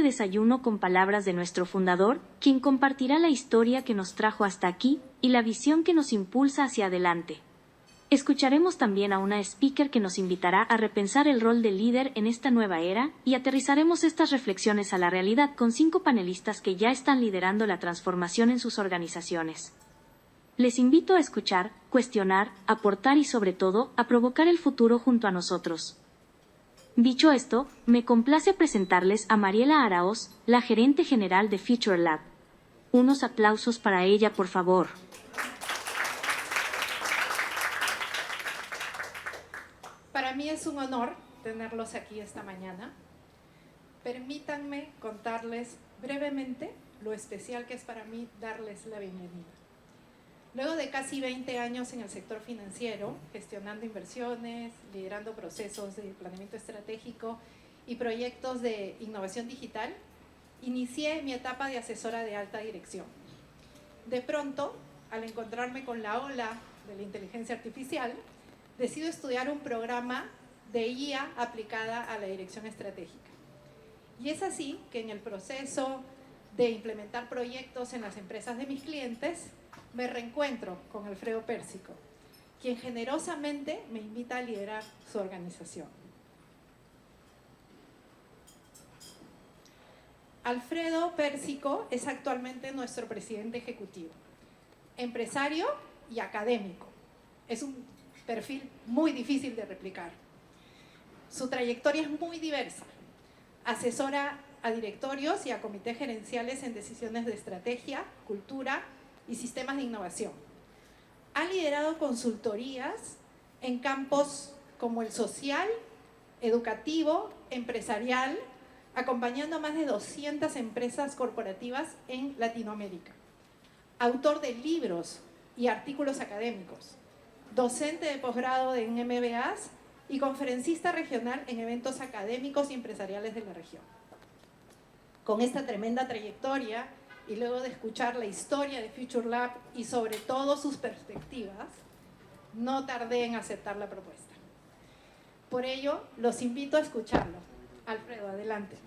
desayuno con palabras de nuestro fundador, quien compartirá la historia que nos trajo hasta aquí y la visión que nos impulsa hacia adelante. Escucharemos también a una speaker que nos invitará a repensar el rol del líder en esta nueva era y aterrizaremos estas reflexiones a la realidad con 5 panelistas que ya están liderando la transformación en sus organizaciones. Les invito a escuchar, cuestionar, aportar y sobre todo, a provocar el futuro junto a nosotros. Dicho esto, me complace presentarles a Mariela Araoz, la gerente general de Future Lab. Unos aplausos para ella, por favor. Para mí es un honor tenerlos aquí esta mañana. Permítanme contarles brevemente lo especial que es para mí darles la bienvenida. Luego de casi 20 años en el sector financiero, gestionando inversiones, liderando procesos de planeamiento estratégico y proyectos de innovación digital, inicié mi etapa de asesora de alta dirección. De pronto, al encontrarme con la ola de la inteligencia artificial, decido estudiar un programa de IA aplicada a la dirección estratégica. Y es así que en el proceso de implementar proyectos en las empresas de mis clientes, me reencuentro con Alfredo Pérsico, quien generosamente me invita a liderar su organización. Alfredo Pérsico es actualmente nuestro presidente ejecutivo, empresario y académico. Es un perfil muy difícil de replicar. Su trayectoria es muy diversa. Asesora a directorios y a comités gerenciales en decisiones de estrategia, cultura y sistemas de innovación. Ha liderado consultorías en campos como el social, educativo, empresarial, acompañando a más de 200 empresas corporativas en Latinoamérica. Autor de libros y artículos académicos, docente de posgrado en MBAs y conferencista regional en eventos académicos y empresariales de la región. Con esta tremenda trayectoria y luego de escuchar la historia de Future Lab y sobre todo sus perspectivas, no tardé en aceptar la propuesta. Por ello, los invito a escucharlo. Alfredo, adelante.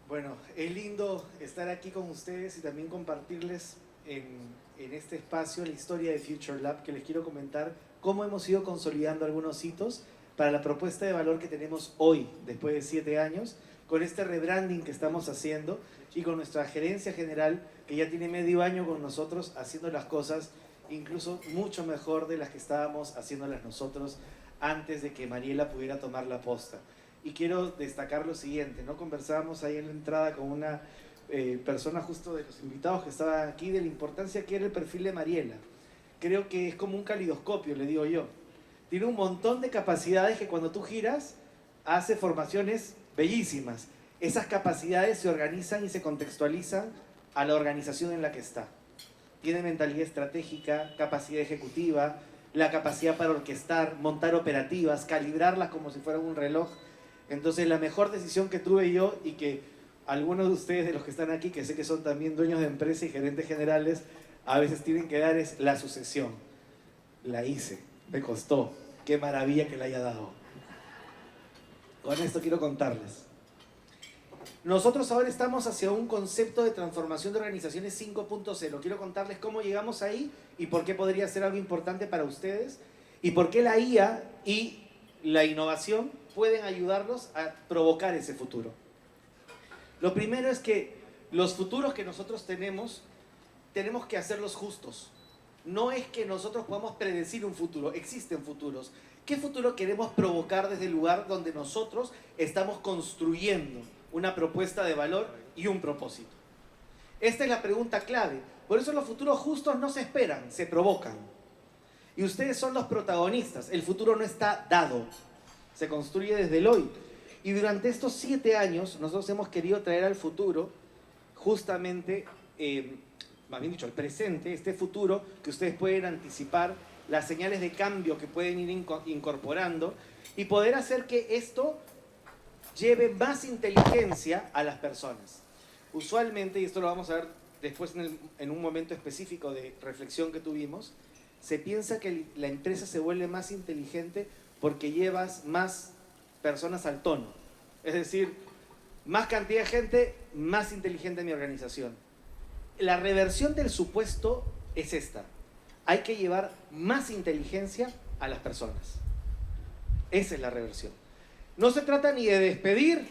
Bueno, es lindo estar aquí con ustedes y también compartirles en este espacio la historia de Future Lab, que les quiero comentar cómo hemos ido consolidando algunos hitos para la propuesta de valor que tenemos hoy, después de 7 años, con este rebranding que estamos haciendo y con nuestra gerencia general, que ya tiene medio año con nosotros haciendo las cosas incluso mucho mejor de las que estábamos haciéndolas nosotros antes de que Mariela pudiera tomar la posta. Y quiero destacar lo siguiente, ¿no? Conversábamos ahí en la entrada con una persona justo de los invitados que estaban aquí, de la importancia que era el perfil de Mariela. Creo que es como un calidoscopio, le digo yo. Tiene un montón de capacidades que cuando tú giras, hace formaciones bellísimas. Esas capacidades se organizan y se contextualizan a la organización en la que está. Tiene mentalidad estratégica, capacidad ejecutiva, la capacidad para orquestar, montar operativas, calibrarlas como si fuera un reloj. Entonces, la mejor decisión que tuve yo, y que algunos de ustedes, de los que están aquí, que sé que son también dueños de empresas y gerentes generales, a veces tienen que dar, es la sucesión. La hice, me costó. Qué maravilla que la haya dado. Con esto quiero contarles. Nosotros ahora estamos hacia un concepto de transformación de organizaciones 5.0. Quiero contarles cómo llegamos ahí y por qué podría ser algo importante para ustedes y por qué la IA y la innovación pueden ayudarlos a provocar ese futuro. Lo primero es que los futuros que nosotros tenemos que hacerlos justos. No es que nosotros podamos predecir un futuro, existen futuros. ¿Qué futuro queremos provocar desde el lugar donde nosotros estamos construyendo una propuesta de valor y un propósito? Esta es la pregunta clave. Por eso los futuros justos no se esperan, se provocan. Y ustedes son los protagonistas. El futuro no está dado, se construye desde el hoy. Y durante estos 7 años nosotros hemos querido traer al futuro justamente, más bien dicho, al presente, este futuro que ustedes pueden anticipar, las señales de cambio que pueden ir incorporando y poder hacer que esto lleve más inteligencia a las personas. Usualmente, y esto lo vamos a ver después en un momento específico de reflexión que tuvimos, se piensa que la empresa se vuelve más inteligente porque llevas más personas al tono. Es decir, más cantidad de gente, más inteligente mi organización. La reversión del supuesto es esta. Hay que llevar más inteligencia a las personas. Esa es la reversión. No se trata ni de despedir,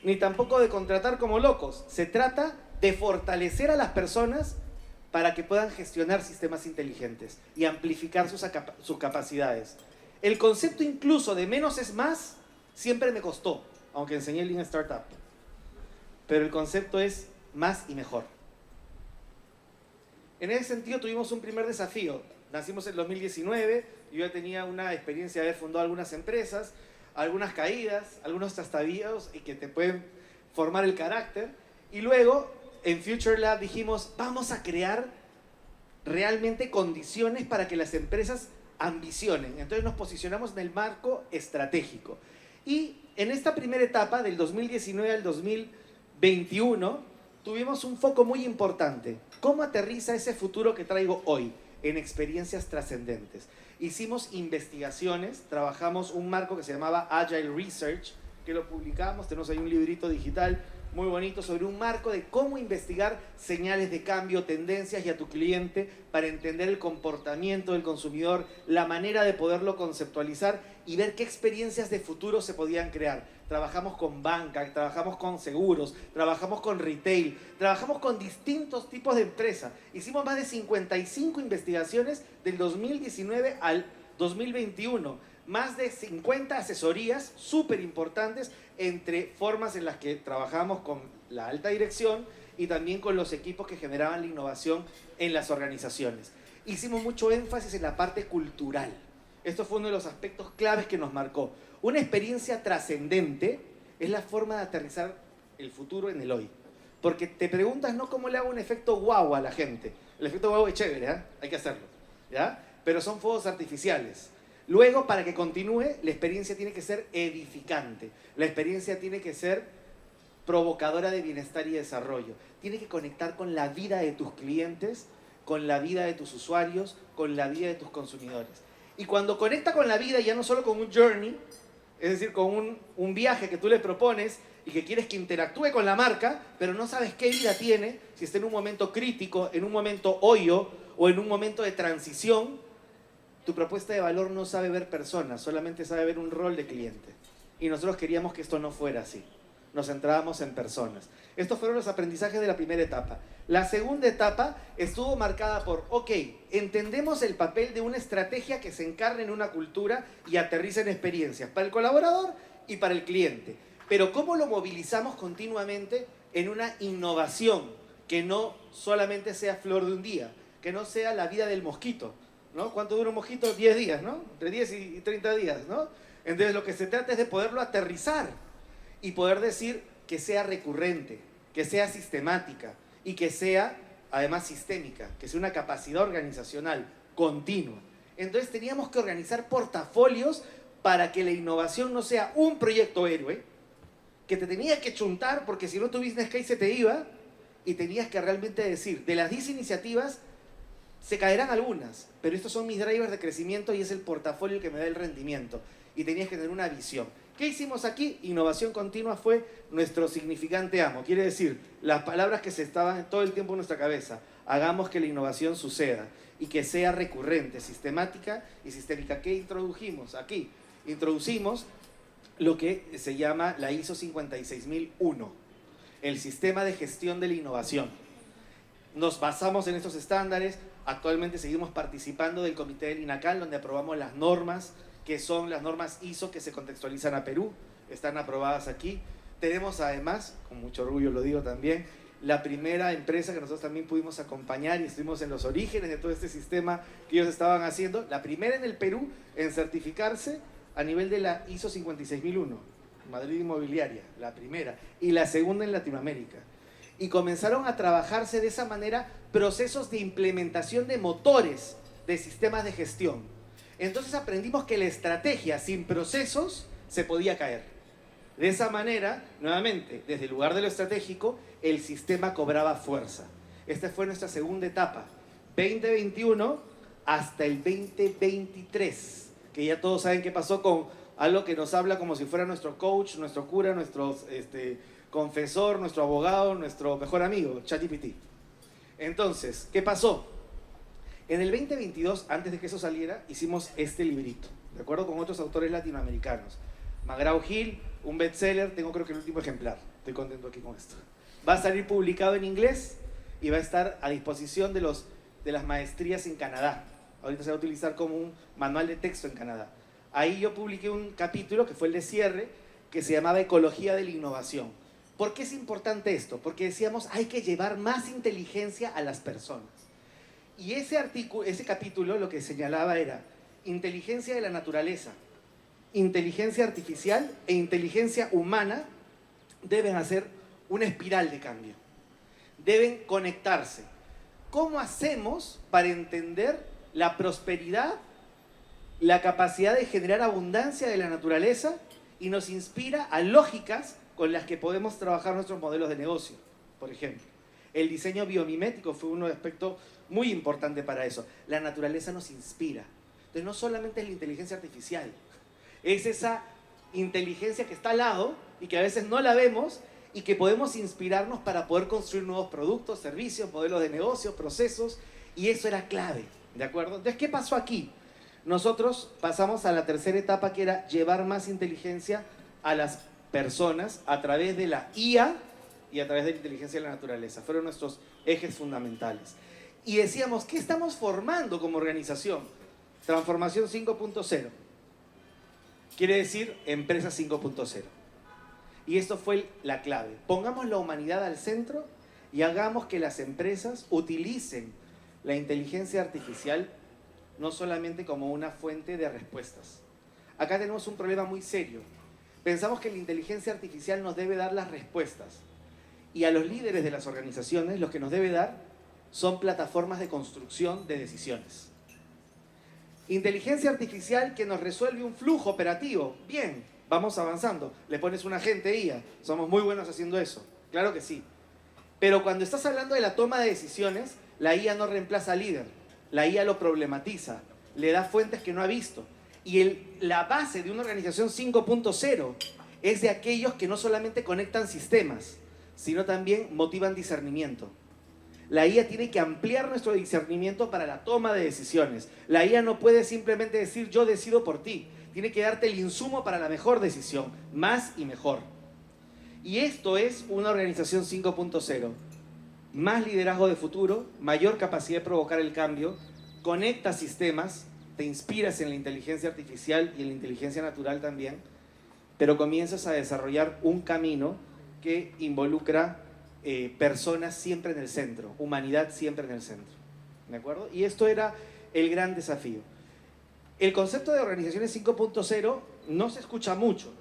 ni tampoco de contratar como locos. Se trata de fortalecer a las personas para que puedan gestionar sistemas inteligentes y amplificar sus capacidades. El concepto incluso de menos es más siempre me costó, aunque enseñé Lean Startup. Pero el concepto es más y mejor. En ese sentido tuvimos un primer desafío. Nacimos en 2019, yo ya tenía una experiencia de haber fundado algunas empresas, algunas caídas, algunos trastabillos y que te pueden formar el carácter. Y luego, en Future Lab dijimos, vamos a crear realmente condiciones para que las empresas ambicionen. Entonces nos posicionamos en el marco estratégico. Y en esta primera etapa, del 2019 al 2021, tuvimos un foco muy importante. ¿Cómo aterriza ese futuro que traigo hoy en experiencias trascendentes? Hicimos investigaciones, trabajamos un marco que se llamaba Agile Research, que lo publicamos, tenemos ahí un librito digital muy bonito sobre un marco de cómo investigar señales de cambio, tendencias y a tu cliente para entender el comportamiento del consumidor, la manera de poderlo conceptualizar y ver qué experiencias de futuro se podían crear. Trabajamos con banca, trabajamos con seguros, trabajamos con retail, trabajamos con distintos tipos de empresas. Hicimos más de 55 investigaciones del 2019 al 2021. Más de 50 asesorías súper importantes entre formas en las que trabajamos con la alta dirección y también con los equipos que generaban la innovación en las organizaciones. Hicimos mucho énfasis en la parte cultural. Esto fue uno de los aspectos claves que nos marcó. Una experiencia trascendente es la forma de aterrizar el futuro en el hoy. Porque te preguntas, ¿no? ¿Cómo le hago un efecto guau a la gente? El efecto guau es chévere, ¿eh? Hay que hacerlo, ¿ya? Pero son fuegos artificiales. Luego, para que continúe, la experiencia tiene que ser edificante. La experiencia tiene que ser provocadora de bienestar y desarrollo. Tiene que conectar con la vida de tus clientes, con la vida de tus usuarios, con la vida de tus consumidores. Y cuando conecta con la vida, ya no solo con un journey, es decir, con un viaje que tú le propones y que quieres que interactúe con la marca, pero no sabes qué vida tiene, si está en un momento crítico, en un momento hoyo o en un momento de transición. Tu propuesta de valor no sabe ver personas, solamente sabe ver un rol de cliente. Y nosotros queríamos que esto no fuera así. Nos centrábamos en personas. Estos fueron los aprendizajes de la primera etapa. La segunda etapa estuvo marcada por, ok, entendemos el papel de una estrategia que se encarna en una cultura y aterriza en experiencias para el colaborador y para el cliente. Pero ¿cómo lo movilizamos continuamente en una innovación que no solamente sea flor de un día, que no sea la vida del mosquito? ¿No? ¿Cuánto dura un mosquito? 10 días, ¿no? Entre 10 y 30 días, ¿no? Entonces lo que se trata es de poderlo aterrizar y poder decir que sea recurrente, que sea sistemática y que sea además sistémica, que sea una capacidad organizacional continua. Entonces teníamos que organizar portafolios para que la innovación no sea un proyecto héroe, que te tenías que chuntar porque si no tu business case se te iba y tenías que realmente decir, de las 10 iniciativas, se caerán algunas, pero estos son mis drivers de crecimiento y es el portafolio que me da el rendimiento. Y tenías que tener una visión. ¿Qué hicimos aquí? Innovación continua fue nuestro significante amo. Quiere decir, las palabras que se estaban todo el tiempo en nuestra cabeza. Hagamos que la innovación suceda y que sea recurrente, sistemática y sistémica. ¿Qué introdujimos aquí? Introducimos lo que se llama la ISO 56001, el sistema de gestión de la innovación. Nos basamos en estos estándares. Actualmente seguimos participando del comité del INACAL, donde aprobamos las normas, que son las normas ISO que se contextualizan a Perú. Están aprobadas aquí. Tenemos además, con mucho orgullo lo digo también, la primera empresa que nosotros también pudimos acompañar y estuvimos en los orígenes de todo este sistema que ellos estaban haciendo. La primera en el Perú en certificarse a nivel de la ISO 56001, Madrid Inmobiliaria, la primera. Y la segunda en Latinoamérica. Y comenzaron a trabajarse de esa manera procesos de implementación de motores de sistemas de gestión. Entonces aprendimos que la estrategia sin procesos se podía caer. De esa manera, nuevamente, desde el lugar de lo estratégico, el sistema cobraba fuerza. Esta fue nuestra segunda etapa, 2021 hasta el 2023, que ya todos saben qué pasó con algo que nos habla como si fuera nuestro coach, nuestro cura, nuestro confesor, nuestro abogado, nuestro mejor amigo, ChatGPT. Entonces, ¿qué pasó? En el 2022, antes de que eso saliera, hicimos este librito, de acuerdo con otros autores latinoamericanos. McGraw-Hill, un bestseller, tengo creo que el último ejemplar, estoy contento aquí con esto. Va a salir publicado en inglés y va a estar a disposición de las maestrías en Canadá. Ahorita se va a utilizar como un manual de texto en Canadá. Ahí yo publiqué un capítulo, que fue el de cierre, que se llamaba Ecología de la Innovación. ¿Por qué es importante esto? Porque decíamos, hay que llevar más inteligencia a las personas. Y ese capítulo lo que señalaba era inteligencia de la naturaleza, inteligencia artificial e inteligencia humana deben hacer una espiral de cambio. Deben conectarse. ¿Cómo hacemos para entender la prosperidad, la capacidad de generar abundancia de la naturaleza y nos inspira a lógicas con las que podemos trabajar nuestros modelos de negocio? Por ejemplo, el diseño biomimético fue un aspecto muy importante para eso. La naturaleza nos inspira. Entonces no solamente es la inteligencia artificial, es esa inteligencia que está al lado y que a veces no la vemos y que podemos inspirarnos para poder construir nuevos productos, servicios, modelos de negocio, procesos, y eso era clave, ¿de acuerdo? Entonces, ¿qué pasó aquí? Nosotros pasamos a la tercera etapa, que era llevar más inteligencia a las personas a través de la IA y a través de la inteligencia de la naturaleza. Fueron nuestros ejes fundamentales. Y decíamos, ¿qué estamos formando como organización? Transformación 5.0. Quiere decir empresa 5.0. Y esto fue la clave. Pongamos la humanidad al centro y hagamos que las empresas utilicen la inteligencia artificial no solamente como una fuente de respuestas. Acá tenemos un problema muy serio. Pensamos que la inteligencia artificial nos debe dar las respuestas. Y a los líderes de las organizaciones lo que nos debe dar son plataformas de construcción de decisiones. Inteligencia artificial que nos resuelve un flujo operativo. Bien, vamos avanzando. Le pones un agente IA. Somos muy buenos haciendo eso. Claro que sí. Pero cuando estás hablando de la toma de decisiones, la IA no reemplaza al líder. La IA lo problematiza. Le da fuentes que no ha visto. Y la base de una organización 5.0 es de aquellos que no solamente conectan sistemas, sino también motivan discernimiento. La IA tiene que ampliar nuestro discernimiento para la toma de decisiones. La IA no puede simplemente decir yo decido por ti. Tiene que darte el insumo para la mejor decisión, más y mejor. Y esto es una organización 5.0. Más liderazgo de futuro, mayor capacidad de provocar el cambio, conecta sistemas, te inspiras en la inteligencia artificial y en la inteligencia natural también, pero comienzas a desarrollar un camino que involucra personas siempre en el centro, humanidad siempre en el centro. ¿De acuerdo? Y esto era el gran desafío. El concepto de organizaciones 5.0 no se escucha mucho,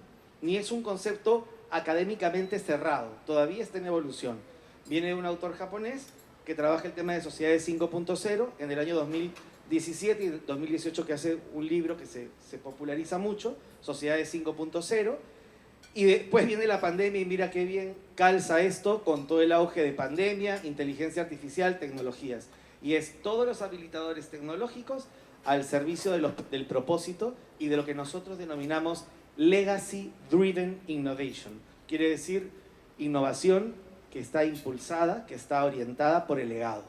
ni es un concepto académicamente cerrado, todavía está en evolución. Viene de un autor japonés que trabaja el tema de sociedades 5.0 en el año 2017 y 2018, que hace un libro que se populariza mucho, Sociedades 5.0. Y después viene la pandemia y mira qué bien calza esto con todo el auge de pandemia, inteligencia artificial, tecnologías. Y es todos los habilitadores tecnológicos al servicio del propósito y de lo que nosotros denominamos Legacy Driven Innovation. Quiere decir innovación que está impulsada, que está orientada por el legado,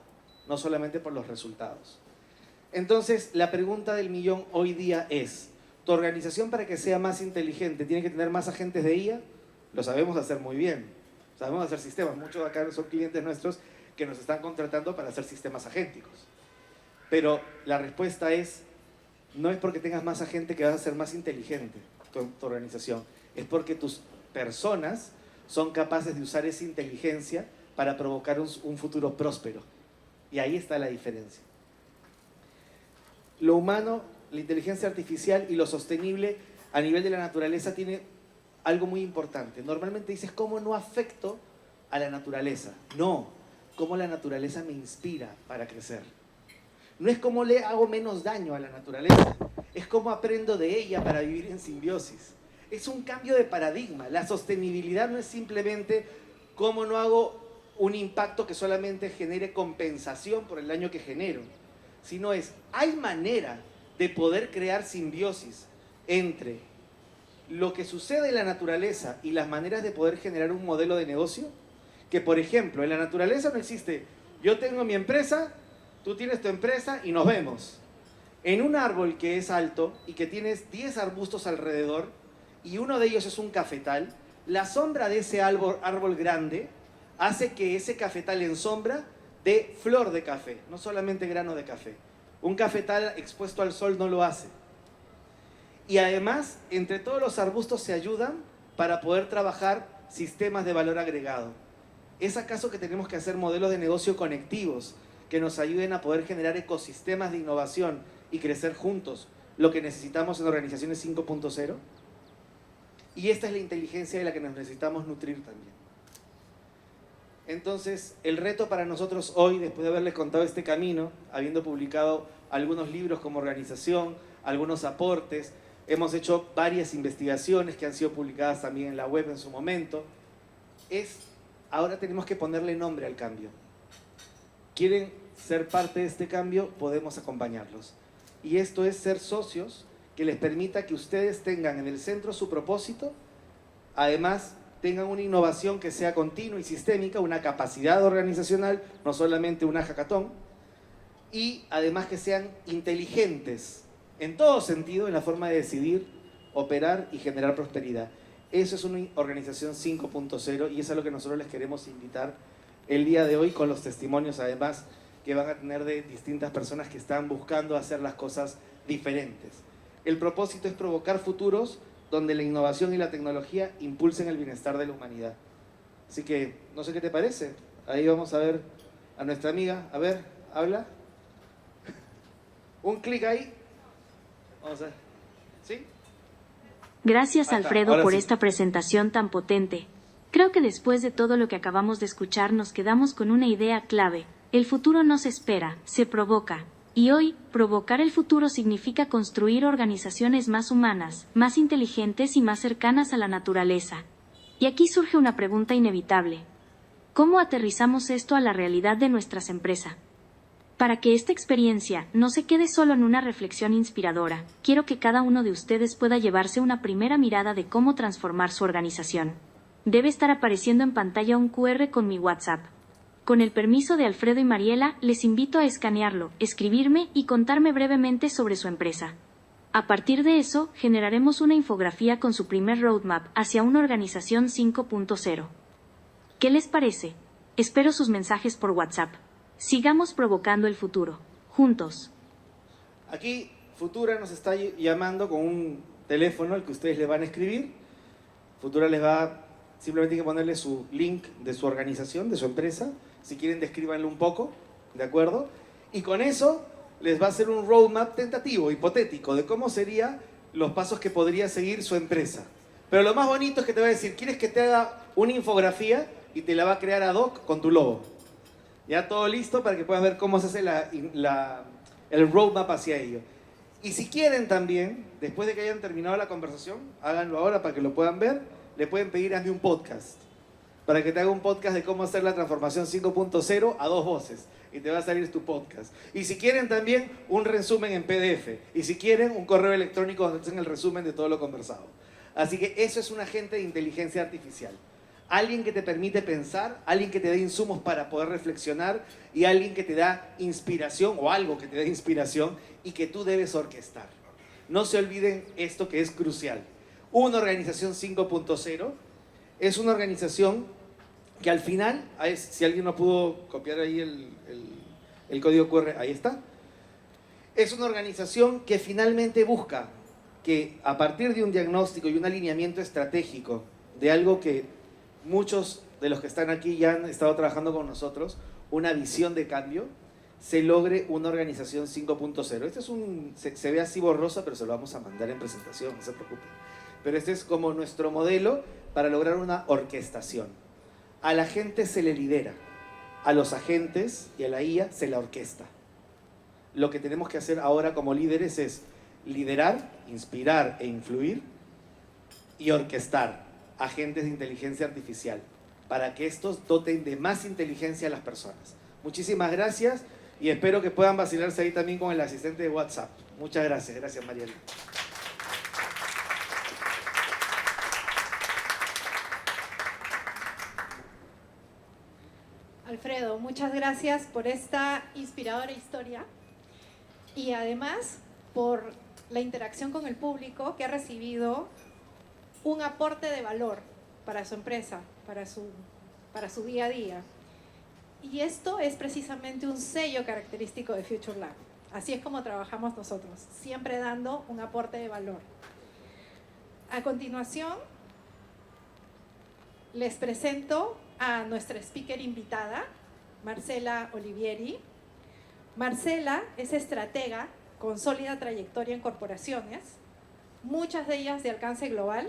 no solamente por los resultados. Entonces, la pregunta del millón hoy día es, ¿tu organización para que sea más inteligente tiene que tener más agentes de IA? Lo sabemos hacer muy bien, sabemos hacer sistemas. Muchos de acá son clientes nuestros que nos están contratando para hacer sistemas agénticos. Pero la respuesta es, no es porque tengas más agente que vas a ser más inteligente tu organización, es porque tus personas son capaces de usar esa inteligencia para provocar un futuro próspero. Y ahí está la diferencia. Lo humano, la inteligencia artificial y lo sostenible a nivel de la naturaleza tiene algo muy importante. Normalmente dices, ¿cómo no afecto a la naturaleza? No, cómo la naturaleza me inspira para crecer. No es cómo le hago menos daño a la naturaleza, es cómo aprendo de ella para vivir en simbiosis. Es un cambio de paradigma. La sostenibilidad no es simplemente cómo no hago un impacto que solamente genere compensación por el daño que genero, sino hay manera de poder crear simbiosis entre lo que sucede en la naturaleza y las maneras de poder generar un modelo de negocio. Que, por ejemplo, en la naturaleza no existe, yo tengo mi empresa, tú tienes tu empresa y nos vemos. En un árbol que es alto y que tienes 10 arbustos alrededor y uno de ellos es un cafetal, la sombra de ese árbol grande hace que ese cafetal en sombra dé flor de café, no solamente grano de café. Un cafetal expuesto al sol no lo hace. Y además, entre todos los arbustos se ayudan para poder trabajar sistemas de valor agregado. ¿Es acaso que tenemos que hacer modelos de negocio conectivos que nos ayuden a poder generar ecosistemas de innovación y crecer juntos, lo que necesitamos en organizaciones 5.0? Y esta es la inteligencia de la que nos necesitamos nutrir también. Entonces, el reto para nosotros hoy, después de haberles contado este camino, habiendo publicado algunos libros como organización, algunos aportes, hemos hecho varias investigaciones que han sido publicadas también en la web en su momento, ahora tenemos que ponerle nombre al cambio. ¿Quieren ser parte de este cambio? Podemos acompañarlos. Y esto es ser socios que les permita que ustedes tengan en el centro su propósito, además tengan una innovación que sea continua y sistémica, una capacidad organizacional, no solamente una hackathon, y además que sean inteligentes en todo sentido en la forma de decidir, operar y generar prosperidad. Eso es una organización 5.0 y eso es a lo que nosotros les queremos invitar el día de hoy con los testimonios además que van a tener de distintas personas que están buscando hacer las cosas diferentes. El propósito es provocar futuros donde la innovación y la tecnología impulsen el bienestar de la humanidad. Así que, no sé qué te parece. Ahí vamos a ver a nuestra amiga. A ver, habla. Un clic ahí. Vamos a ver. ¿Sí? Gracias, Alfredo, ahora por sí. esta presentación tan potente. Creo que después de todo lo que acabamos de escuchar nos quedamos con una idea clave. El futuro no se espera, se provoca. Y hoy, provocar el futuro significa construir organizaciones más humanas, más inteligentes y más cercanas a la naturaleza. Y aquí surge una pregunta inevitable. ¿Cómo aterrizamos esto a la realidad de nuestras empresas? Para que esta experiencia no se quede solo en una reflexión inspiradora, quiero que cada uno de ustedes pueda llevarse una primera mirada de cómo transformar su organización. Debe estar apareciendo en pantalla un QR con mi WhatsApp. Con el permiso de Alfredo y Mariela, les invito a escanearlo, escribirme y contarme brevemente sobre su empresa. A partir de eso, generaremos una infografía con su primer roadmap hacia una organización 5.0. ¿Qué les parece? Espero sus mensajes por WhatsApp. Sigamos provocando el futuro, juntos. Aquí Futura nos está llamando con un teléfono al que ustedes le van a escribir. Futura les va, simplemente hay que ponerle su link de su organización, de su empresa. Si quieren, descríbanlo un poco, ¿de acuerdo? Y con eso les va a hacer un roadmap tentativo, hipotético, de cómo serían los pasos que podría seguir su empresa. Pero lo más bonito es que te va a decir, ¿quieres que te haga una infografía? Y te la va a crear ad hoc con tu logo. Ya todo listo para que puedas ver cómo se hace el roadmap hacia ello. Y si quieren también, después de que hayan terminado la conversación, háganlo ahora para que lo puedan ver, le pueden pedir hazme un podcast. Para que te haga un podcast de cómo hacer la transformación 5.0 a 2 voces. Y te va a salir tu podcast. Y si quieren también un resumen en PDF. Y si quieren un correo electrónico donde hacen el resumen de todo lo conversado. Así que eso es un agente de inteligencia artificial. Alguien que te permite pensar, alguien que te da insumos para poder reflexionar y alguien que te da inspiración o algo que te da inspiración y que tú debes orquestar. No se olviden esto que es crucial. Una organización 5.0 es una organización que al final, si alguien no pudo copiar ahí el código QR, ahí está. Es una organización que finalmente busca que a partir de un diagnóstico y un alineamiento estratégico de algo que muchos de los que están aquí ya han estado trabajando con nosotros, una visión de cambio, se logre una organización 5.0. Este es se ve así borrosa, pero se lo vamos a mandar en presentación, no se preocupen. Pero este es como nuestro modelo para lograr una orquestación. A la gente se le lidera, a los agentes y a la IA se la orquesta. Lo que tenemos que hacer ahora como líderes es liderar, inspirar e influir y orquestar agentes de inteligencia artificial. para que estos doten de más inteligencia a las personas. Muchísimas gracias y espero que puedan vacilarse ahí también con el asistente de WhatsApp. Muchas gracias. Gracias, Mariela. Alfredo, muchas gracias por esta inspiradora historia y además por la interacción con el público que ha recibido un aporte de valor para su empresa, para su día a día. Y esto es precisamente un sello característico de Future Lab. Así es como trabajamos nosotros, siempre dando un aporte de valor. A continuación, les presento a nuestra speaker invitada, Marcela Olivieri. Marcela es estratega con sólida trayectoria en corporaciones, muchas de ellas de alcance global.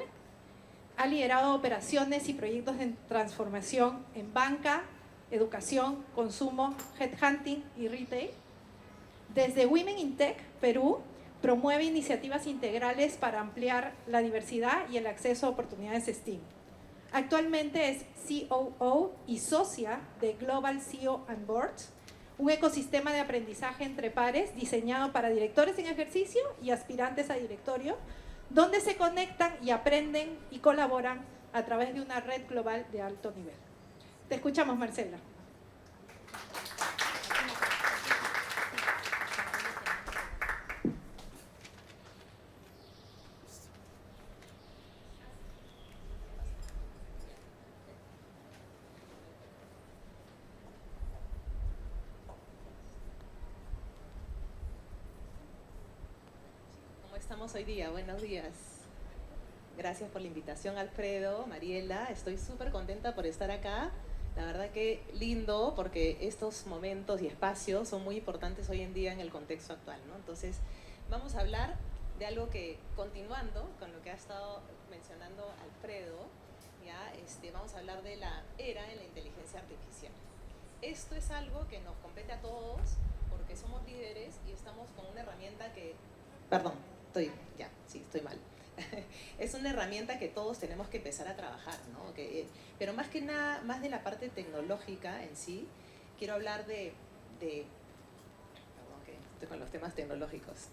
Ha liderado operaciones y proyectos de transformación en banca, educación, consumo, headhunting y retail. Desde Women in Tech Perú, promueve iniciativas integrales para ampliar la diversidad y el acceso a oportunidades STEAM. Actualmente es COO y socia de Global CEO and Boards, un ecosistema de aprendizaje entre pares diseñado para directores en ejercicio y aspirantes a directorio, donde se conectan y aprenden y colaboran a través de una red global de alto nivel. Te escuchamos, Marcela. Estamos hoy día, buenos días. Gracias por la invitación, Alfredo, Mariela. Estoy súper contenta por estar acá. La verdad que lindo, porque estos momentos y espacios son muy importantes hoy en día en el contexto actual, ¿no? Entonces, vamos a hablar de algo que, continuando con lo que ha estado mencionando Alfredo, ya, vamos a hablar de la era en la inteligencia artificial. Esto es algo que nos compete a todos, porque somos líderes y estamos con una herramienta que... Perdón. Estoy mal. Es una herramienta que todos tenemos que empezar a trabajar, ¿no? Pero más que nada, más de la parte tecnológica en sí, quiero hablar perdón, que estoy con los temas tecnológicos.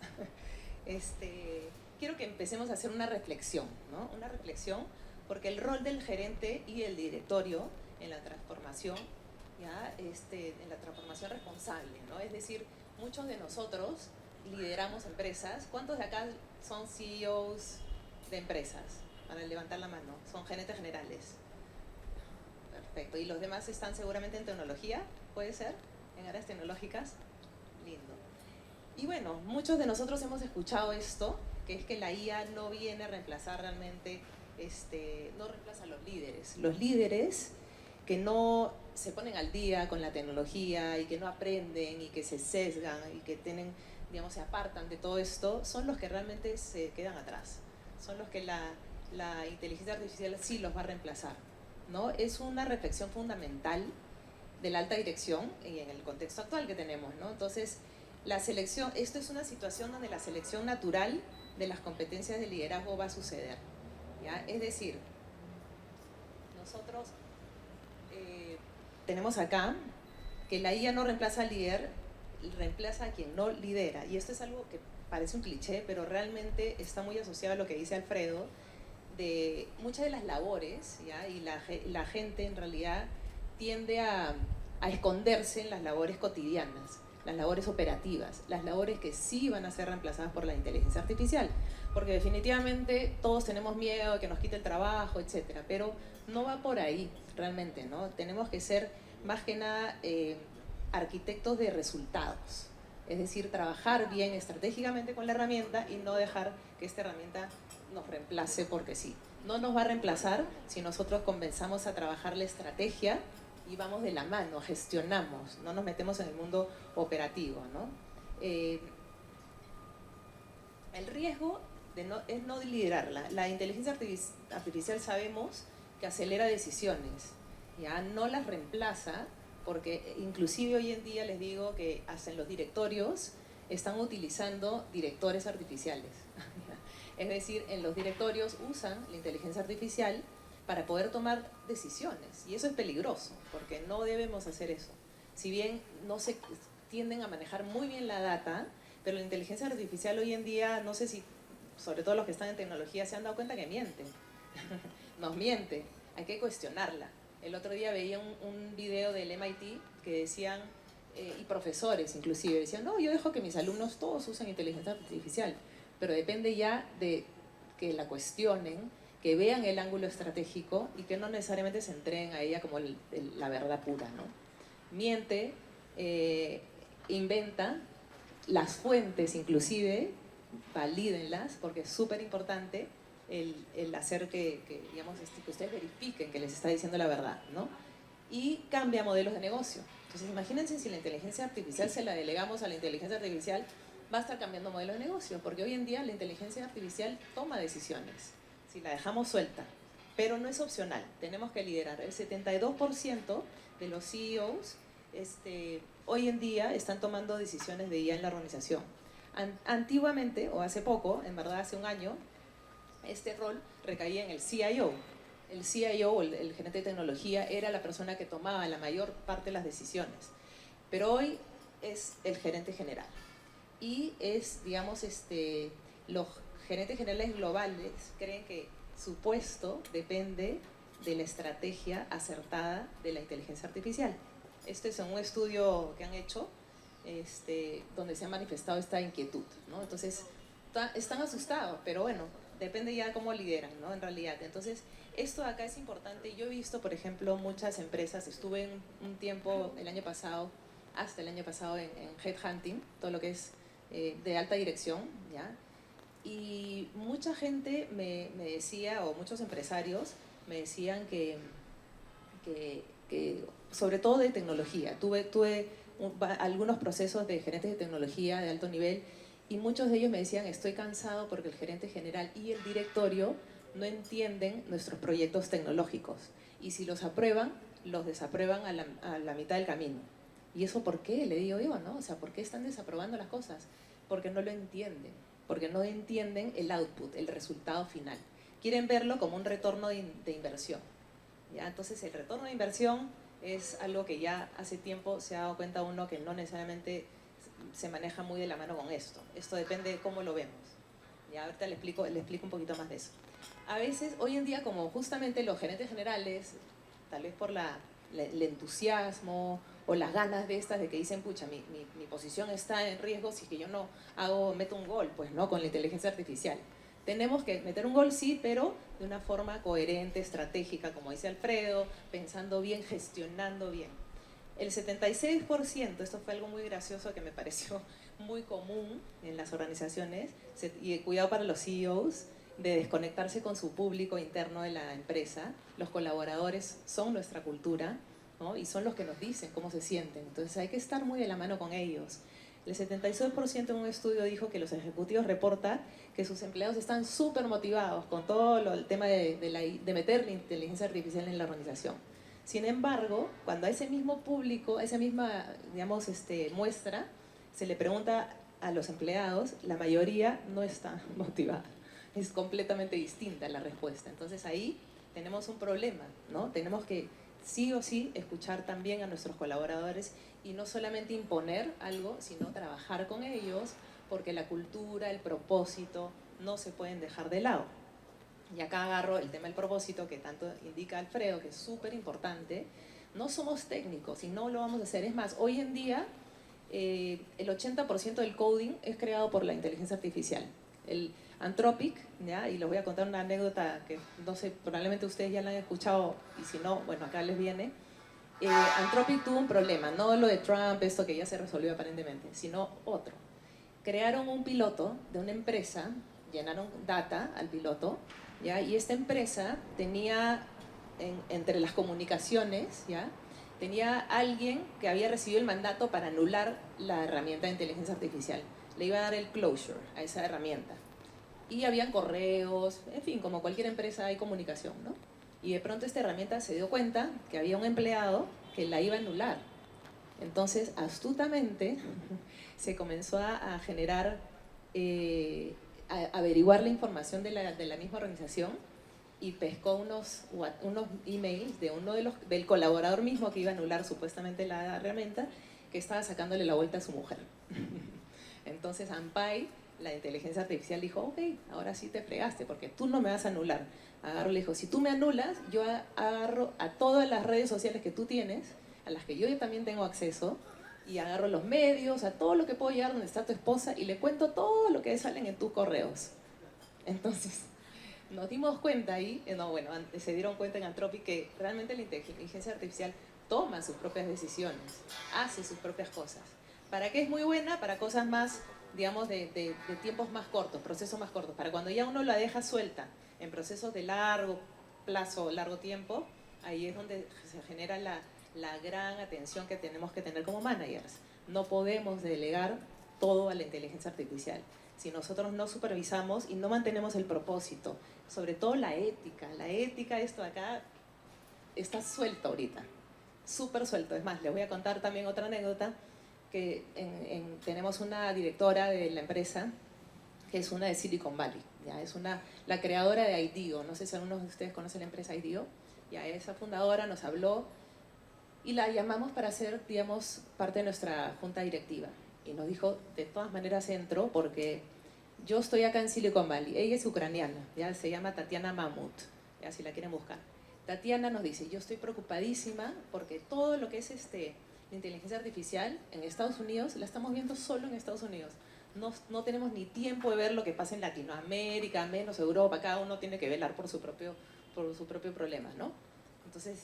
Quiero que empecemos a hacer una reflexión, ¿no? Una reflexión, porque el rol del gerente y el directorio en la transformación, ¿ya? En la transformación responsable, ¿no? Es decir, muchos de nosotros lideramos empresas. ¿Cuántos de acá son CEOs de empresas? Para levantar la mano. Son gerentes generales. Perfecto. ¿Y los demás están seguramente en tecnología? ¿Puede ser? ¿En áreas tecnológicas? Lindo. Y bueno, muchos de nosotros hemos escuchado esto, que es que la IA no viene a reemplazar realmente, no reemplaza a los líderes. Los líderes que no se ponen al día con la tecnología y que no aprenden y que se sesgan y que tienen, digamos, se apartan de todo esto, son los que realmente se quedan atrás. Son los que la inteligencia artificial sí los va a reemplazar, ¿no? Es una reflexión fundamental de la alta dirección y en el contexto actual que tenemos, ¿no? Entonces, la selección, esto es una situación donde la selección natural de las competencias de liderazgo va a suceder, ¿ya? Es decir, nosotros tenemos acá que la IA no reemplaza al líder, reemplaza a quien no lidera. Y esto es algo que parece un cliché, pero realmente está muy asociado a lo que dice Alfredo, de muchas de las labores, ¿ya? Y la gente en realidad tiende a esconderse en las labores cotidianas, las labores operativas, las labores que sí van a ser reemplazadas por la inteligencia artificial. Porque definitivamente todos tenemos miedo de que nos quite el trabajo, etcétera, pero no va por ahí realmente, ¿no? Tenemos que ser más que nada arquitectos de resultados, es decir, trabajar bien estratégicamente con la herramienta y no dejar que esta herramienta nos reemplace porque sí. No nos va a reemplazar si nosotros comenzamos a trabajar la estrategia y vamos de la mano, gestionamos, no nos metemos en el mundo operativo, ¿no? El riesgo es no liderarla. La inteligencia artificial sabemos que acelera decisiones, ya no las reemplaza, porque inclusive hoy en día les digo que hasta en los directorios están utilizando directores artificiales. Es decir, en los directorios usan la inteligencia artificial para poder tomar decisiones. Y eso es peligroso, porque no debemos hacer eso. Si bien no se tienden a manejar muy bien la data, pero la inteligencia artificial hoy en día, no sé si, sobre todo los que están en tecnología, se han dado cuenta que miente. Nos miente, hay que cuestionarla. El otro día veía un video del MIT que decían, y profesores inclusive, decían, no, yo dejo que mis alumnos todos usen inteligencia artificial, pero depende ya de que la cuestionen, que vean el ángulo estratégico y que no necesariamente se entreguen a ella como la verdad pura, ¿no? Miente, inventa, las fuentes inclusive, valídenlas, porque es súper importante el hacer digamos, que ustedes verifiquen que les está diciendo la verdad, ¿no? Y cambia modelos de negocio. Entonces, imagínense si la inteligencia artificial se la delegamos a la inteligencia artificial, va a estar cambiando modelos de negocio, porque hoy en día la inteligencia artificial toma decisiones, si la dejamos suelta, pero no es opcional, tenemos que liderar. El 72% de los CEOs hoy en día están tomando decisiones de IA en la organización. Antiguamente, o hace poco, en verdad hace un año, este rol recaía en el CIO. El CIO, el gerente de tecnología, era la persona que tomaba la mayor parte de las decisiones. Pero hoy es el gerente general. Y es, digamos, los gerentes generales globales creen que su puesto depende de la estrategia acertada de la inteligencia artificial. Este es un estudio que han hecho donde se ha manifestado esta inquietud, ¿no? Entonces, están asustados, pero bueno, depende ya cómo lideran, ¿no? En realidad. Entonces, esto de acá es importante. Yo he visto, por ejemplo, muchas empresas, estuve un tiempo hasta el año pasado en headhunting, todo lo que es de alta dirección, ¿ya? Y mucha gente me decía, o muchos empresarios me decían que sobre todo de tecnología, tuve algunos procesos de gerentes de tecnología de alto nivel y muchos de ellos me decían, estoy cansado porque el gerente general y el directorio no entienden nuestros proyectos tecnológicos y si los aprueban, los desaprueban a la mitad del camino. ¿Y eso por qué? Le digo yo, ¿no? O sea, ¿por qué están desaprobando las cosas? Porque no lo entienden, porque no entienden el output, el resultado final. Quieren verlo como un retorno de inversión, ¿ya? Entonces, el retorno de inversión es algo que ya hace tiempo se ha dado cuenta uno que no necesariamente se maneja muy de la mano con esto. Esto depende de cómo lo vemos. Ya ahorita le explico un poquito más de eso. A veces, hoy en día, como justamente los gerentes generales, tal vez por el entusiasmo o las ganas de que dicen, pucha, mi posición está en riesgo si es que yo no meto un gol, pues no, con la inteligencia artificial. Tenemos que meter un gol, sí, pero de una forma coherente, estratégica, como dice Alfredo, pensando bien, gestionando bien. El 76%, esto fue algo muy gracioso que me pareció muy común en las organizaciones, y cuidado para los CEOs, de desconectarse con su público interno de la empresa. Los colaboradores son nuestra cultura, ¿no? Y son los que nos dicen cómo se sienten. Entonces hay que estar muy de la mano con ellos. El 76% en un estudio dijo que los ejecutivos reportan que sus empleados están súper motivados con todo el tema de meter la inteligencia artificial en la organización. Sin embargo, cuando a ese mismo público, a esa misma, digamos, muestra, se le pregunta a los empleados, la mayoría no está motivada. Es completamente distinta la respuesta. Entonces ahí tenemos un problema, ¿no? Tenemos que sí o sí escuchar también a nuestros colaboradores y no solamente imponer algo, sino trabajar con ellos, porque la cultura, el propósito no se pueden dejar de lado. Y acá agarro el tema del propósito que tanto indica Alfredo, que es súper importante. No somos técnicos y no lo vamos a hacer. Es más, hoy en día el 80% del coding es creado por la inteligencia artificial. El Anthropic, ¿ya? Y les voy a contar una anécdota que no sé, probablemente ustedes ya la han escuchado y si no, bueno, acá les viene. Anthropic tuvo un problema, no lo de Trump, esto que ya se resolvió aparentemente, sino otro. Crearon un piloto de una empresa, llenaron data al piloto, ¿ya? Y esta empresa tenía, entre las comunicaciones, ¿ya? Tenía alguien que había recibido el mandato para anular la herramienta de inteligencia artificial. Le iba a dar el closure a esa herramienta. Y habían correos, en fin, como cualquier empresa hay comunicación, ¿no? Y de pronto esta herramienta se dio cuenta que había un empleado que la iba a anular. Entonces, astutamente, se comenzó a generar, a averiguar la información de la misma organización y pescó unos emails de del colaborador mismo que iba a anular supuestamente la herramienta, que estaba sacándole la vuelta a su mujer. Entonces Ampay, la inteligencia artificial, dijo, ok, ahora sí te fregaste, porque tú no me vas a anular. Agarró y le dijo, si tú me anulas, yo agarro a todas las redes sociales que tú tienes, a las que yo también tengo acceso, y agarro los medios, a todo lo que puedo llegar donde está tu esposa, y le cuento todo lo que salen en tus correos. Entonces, nos dimos cuenta ahí, se dieron cuenta en Anthropic que realmente la inteligencia artificial toma sus propias decisiones, hace sus propias cosas. ¿Para qué es muy buena? Para cosas más, digamos, de tiempos más cortos, procesos más cortos. Para cuando ya uno la deja suelta en procesos de largo plazo, largo tiempo, ahí es donde se genera la gran atención que tenemos que tener como managers. No podemos delegar todo a la inteligencia artificial. Si nosotros no supervisamos y no mantenemos el propósito, sobre todo la ética, esto de acá está suelto ahorita, súper suelto. Es más, les voy a contar también otra anécdota, que tenemos una directora de la empresa, que es una de Silicon Valley, ¿ya? Es la creadora de IDEO, no sé si algunos de ustedes conocen la empresa IDEO, ya esa fundadora nos habló y la llamamos para ser, digamos, parte de nuestra junta directiva. Y nos dijo, de todas maneras entro porque yo estoy acá en Silicon Valley. Ella es ucraniana, ya se llama Tatiana Mamut, ya si la quieren buscar. Tatiana nos dice, yo estoy preocupadísima porque todo lo que es la inteligencia artificial en Estados Unidos, la estamos viendo solo en Estados Unidos. No tenemos ni tiempo de ver lo que pasa en Latinoamérica, menos Europa, cada uno tiene que velar por su propio problema, ¿no? Entonces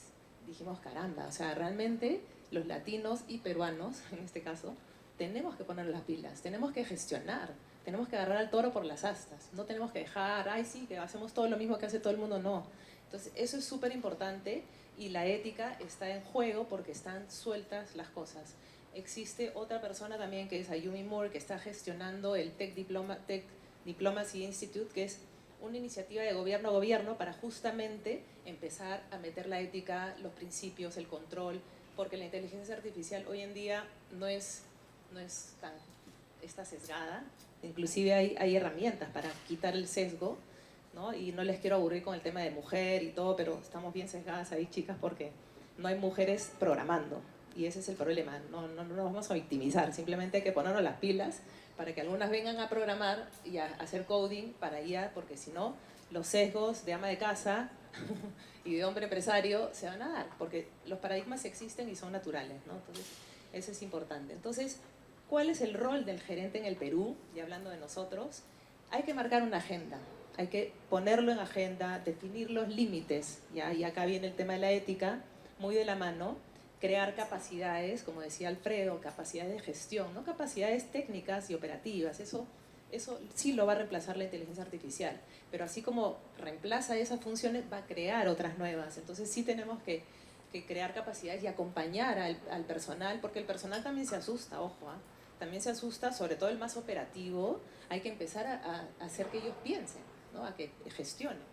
dijimos, caramba, o sea, realmente los latinos y peruanos, en este caso, tenemos que poner las pilas, tenemos que gestionar, tenemos que agarrar al toro por las astas, no tenemos que dejar, ay sí, que hacemos todo lo mismo que hace todo el mundo, no. Entonces eso es súper importante y la ética está en juego porque están sueltas las cosas. Existe otra persona también que es Ayumi Moore, que está gestionando el Tech Diplomacy Institute, que es una iniciativa de gobierno a gobierno para justamente empezar a meter la ética, los principios, el control, porque la inteligencia artificial hoy en día está sesgada, inclusive hay herramientas para quitar el sesgo, ¿no? Y no les quiero aburrir con el tema de mujer y todo, pero estamos bien sesgadas ahí, chicas, porque no hay mujeres programando, y ese es el problema. No nos vamos a victimizar, simplemente hay que ponernos las pilas para que algunas vengan a programar y a hacer coding para IA, porque si no, los sesgos de ama de casa y de hombre empresario se van a dar, porque los paradigmas existen y son naturales, ¿no? Entonces, eso es importante. Entonces, ¿cuál es el rol del gerente en el Perú? Y hablando de nosotros, hay que marcar una agenda, hay que ponerlo en agenda, definir los límites, ¿ya? Y acá viene el tema de la ética, muy de la mano, crear capacidades, como decía Alfredo, capacidades de gestión, no capacidades técnicas y operativas, eso sí lo va a reemplazar la inteligencia artificial, pero así como reemplaza esas funciones, va a crear otras nuevas. Entonces sí tenemos que crear capacidades y acompañar al personal, porque el personal también se asusta, ojo, también se asusta, sobre todo el más operativo, hay que empezar a hacer que ellos piensen, ¿no? A que gestionen.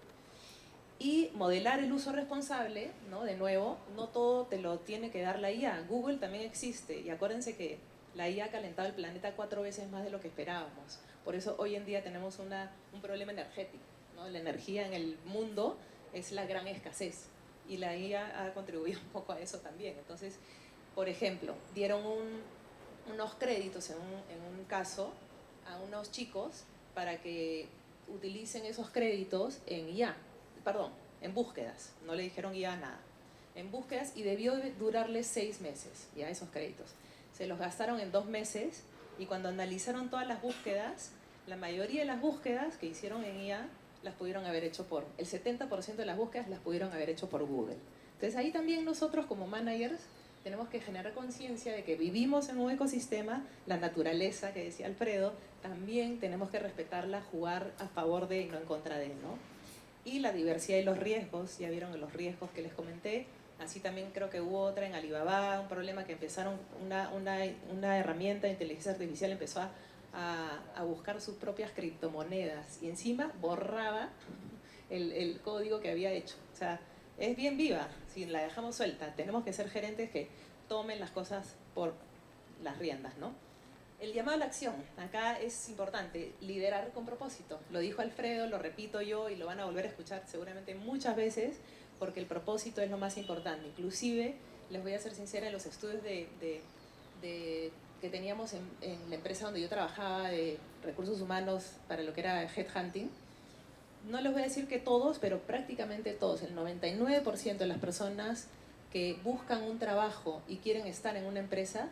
Y modelar el uso responsable, ¿no? De nuevo, no todo te lo tiene que dar la IA. Google también existe, y acuérdense que la IA ha calentado el planeta 4 veces más de lo que esperábamos. Por eso hoy en día tenemos un problema energético, ¿no? La energía en el mundo es la gran escasez, y la IA ha contribuido un poco a eso también. Entonces, por ejemplo, dieron unos créditos en un caso a unos chicos para que utilicen esos créditos en IA. Perdón, en búsquedas, no le dijeron ya nada, en búsquedas, y debió durarles 6 meses, ya esos créditos. Se los gastaron en 2 meses, y cuando analizaron todas las búsquedas, la mayoría de las búsquedas que hicieron en IA las pudieron haber hecho el 70% de las búsquedas las pudieron haber hecho por Google. Entonces ahí también nosotros como managers tenemos que generar conciencia de que vivimos en un ecosistema, la naturaleza que decía Alfredo, también tenemos que respetarla, jugar a favor de y no en contra de, ¿no? Y la diversidad y los riesgos, ya vieron los riesgos que les comenté. Así también creo que hubo otra en Alibaba, un problema que empezaron, una herramienta de inteligencia artificial empezó a buscar sus propias criptomonedas y encima borraba el código que había hecho. O sea, es bien viva, si la dejamos suelta. Tenemos que ser gerentes que tomen las cosas por las riendas, ¿no? El llamado a la acción, acá es importante, liderar con propósito. Lo dijo Alfredo, lo repito yo y lo van a volver a escuchar seguramente muchas veces, porque el propósito es lo más importante. Inclusive, les voy a ser sincera, en los estudios que teníamos en la empresa donde yo trabajaba de recursos humanos para lo que era headhunting, no les voy a decir que todos, pero prácticamente todos, el 99% de las personas que buscan un trabajo y quieren estar en una empresa,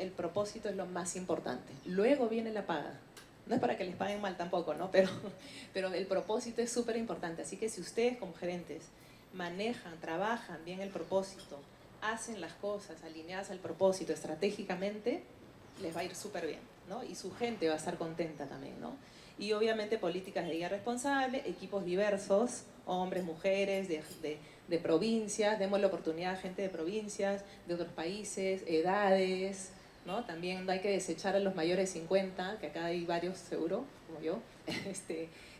el propósito es lo más importante. Luego viene la paga. No es para que les paguen mal tampoco, ¿no? Pero el propósito es súper importante. Así que si ustedes como gerentes manejan, trabajan bien el propósito, hacen las cosas alineadas al propósito estratégicamente, les va a ir súper bien, ¿no? Y su gente va a estar contenta también, ¿no? Y obviamente políticas de guía responsable, equipos diversos, hombres, mujeres, de provincias, demos la oportunidad a gente de provincias, de otros países, edades, ¿no? También no hay que desechar a los mayores de 50, que acá hay varios seguro, como yo,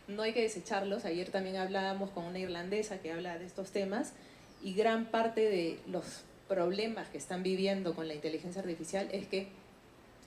no hay que desecharlos. Ayer también hablábamos con una irlandesa que habla de estos temas y gran parte de los problemas que están viviendo con la inteligencia artificial es que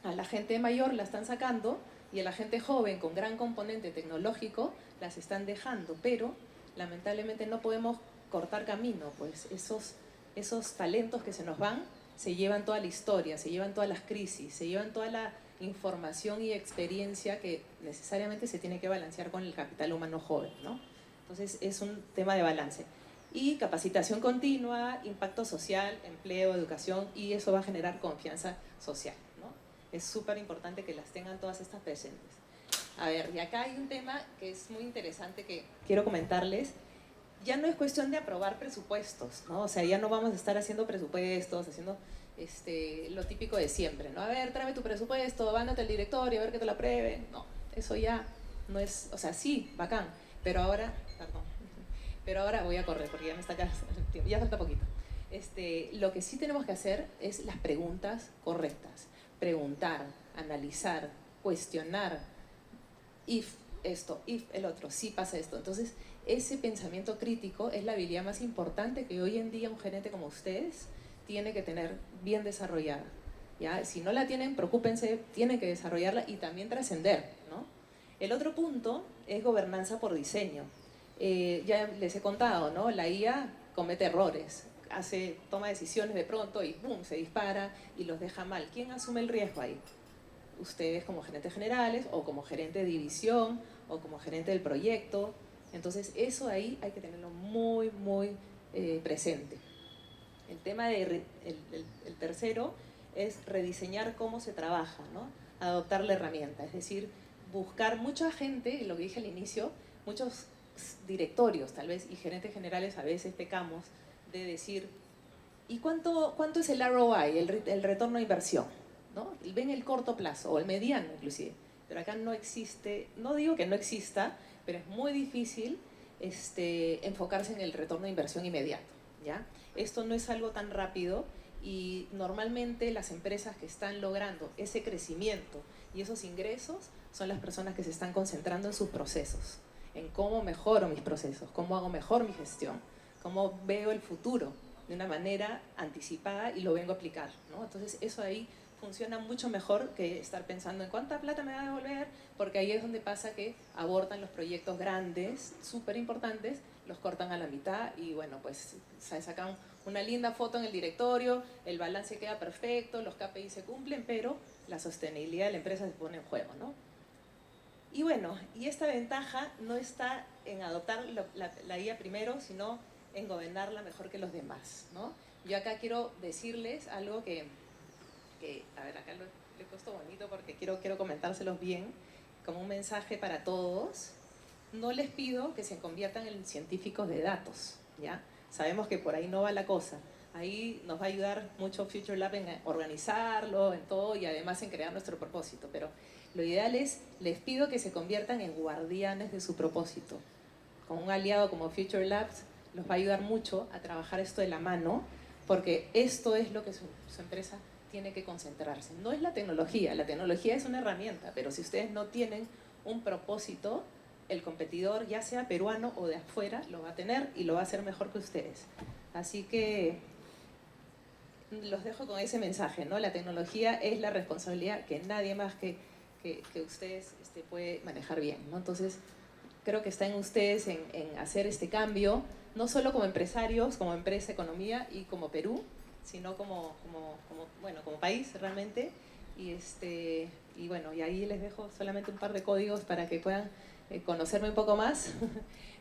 a la gente mayor la están sacando y a la gente joven con gran componente tecnológico las están dejando, pero lamentablemente no podemos cortar camino, pues esos talentos que se nos van se llevan toda la historia, se llevan todas las crisis, se llevan toda la información y experiencia que necesariamente se tiene que balancear con el capital humano joven, ¿no? Entonces es un tema de balance. Y capacitación continua, impacto social, empleo, educación, y eso va a generar confianza social, ¿no? Es súper importante que las tengan todas estas presentes. A ver, y acá hay un tema que es muy interesante que quiero comentarles. Ya no es cuestión de aprobar presupuestos, ¿no? O sea, ya no vamos a estar haciendo presupuestos, haciendo lo típico de siempre, ¿no? A ver, tráeme tu presupuesto, vándate al directorio, a ver que te lo aprueben. No, eso ya no es, o sea, sí, bacán, pero ahora, perdón, pero ahora voy a correr porque ya me está acá, ya falta poquito. Lo que sí tenemos que hacer es las preguntas correctas, preguntar, analizar, cuestionar, if esto, if el otro, si pasa esto. Entonces, ese pensamiento crítico es la habilidad más importante que hoy en día un gerente como ustedes tiene que tener bien desarrollada, ¿ya? Si no la tienen, preocúpense, tienen que desarrollarla y también trascender, ¿no? El otro punto es gobernanza por diseño. Ya les he contado, ¿no? La IA comete errores, toma decisiones de pronto y ¡boom!, se dispara y los deja mal. ¿Quién asume el riesgo ahí? Ustedes como gerentes generales o como gerente de división o como gerente del proyecto. Entonces eso ahí hay que tenerlo muy, muy presente. El tema el tercero es rediseñar cómo se trabaja, ¿no? Adoptar la herramienta, es decir, buscar mucha gente, lo que dije al inicio, muchos directorios tal vez y gerentes generales a veces pecamos de decir, ¿y cuánto es el ROI, el retorno de inversión? ¿No? Ven el corto plazo o el mediano inclusive, pero acá no existe, no digo que no exista, pero es muy difícil enfocarse en el retorno de inversión inmediato, ¿ya? Esto no es algo tan rápido y normalmente las empresas que están logrando ese crecimiento y esos ingresos son las personas que se están concentrando en sus procesos, en cómo mejoro mis procesos, cómo hago mejor mi gestión, cómo veo el futuro de una manera anticipada y lo vengo a aplicar, ¿no? Entonces eso ahí funciona mucho mejor que estar pensando en cuánta plata me va a devolver, porque ahí es donde pasa que abortan los proyectos grandes, súper importantes, los cortan a la mitad y bueno, pues sacan una linda foto en el directorio, el balance queda perfecto, los KPI se cumplen, pero la sostenibilidad de la empresa se pone en juego, ¿no? Y bueno, y esta ventaja no está en adoptar la IA primero, sino en gobernarla mejor que los demás, ¿no? Yo acá quiero decirles algo que a ver, acá lo he puesto bonito porque quiero comentárselos bien, como un mensaje para todos. No les pido que se conviertan en científicos de datos, ¿ya? Sabemos que por ahí no va la cosa. Ahí nos va a ayudar mucho Future Lab en organizarlo, en todo, y además en crear nuestro propósito. Pero lo ideal es, les pido que se conviertan en guardianes de su propósito. Con un aliado como Future Labs, los va a ayudar mucho a trabajar esto de la mano, porque esto es lo que su empresa tiene que concentrarse. No es la tecnología es una herramienta, pero si ustedes no tienen un propósito, el competidor, ya sea peruano o de afuera, lo va a tener y lo va a hacer mejor que ustedes. Así que los dejo con ese mensaje, ¿no? La tecnología es la responsabilidad que nadie más que ustedes puede manejar bien, ¿no? Entonces, creo que está en ustedes en hacer este cambio, no solo como empresarios, como empresa, economía y como Perú, sino como país realmente. Y bueno, y ahí les dejo solamente un par de códigos para que puedan conocerme un poco más.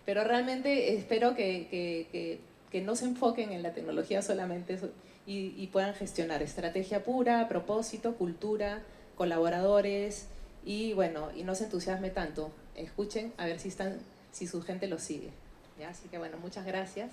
Pero realmente espero que no se enfoquen en la tecnología solamente y puedan gestionar estrategia pura, propósito, cultura, colaboradores y bueno, y no se entusiasme tanto. Escuchen a ver si su gente lo sigue. ¿Ya? Así que bueno, muchas gracias.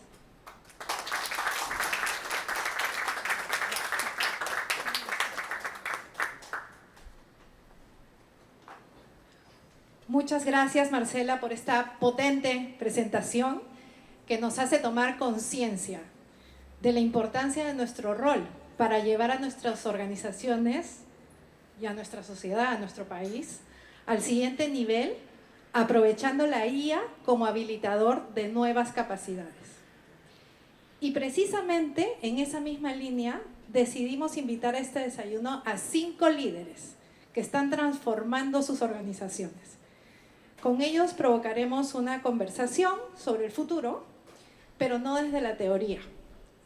Muchas gracias, Marcela, por esta potente presentación que nos hace tomar conciencia de la importancia de nuestro rol para llevar a nuestras organizaciones y a nuestra sociedad, a nuestro país, al siguiente nivel, aprovechando la IA como habilitador de nuevas capacidades. Y precisamente en esa misma línea decidimos invitar a este desayuno a 5 líderes que están transformando sus organizaciones. Con ellos provocaremos una conversación sobre el futuro, pero no desde la teoría,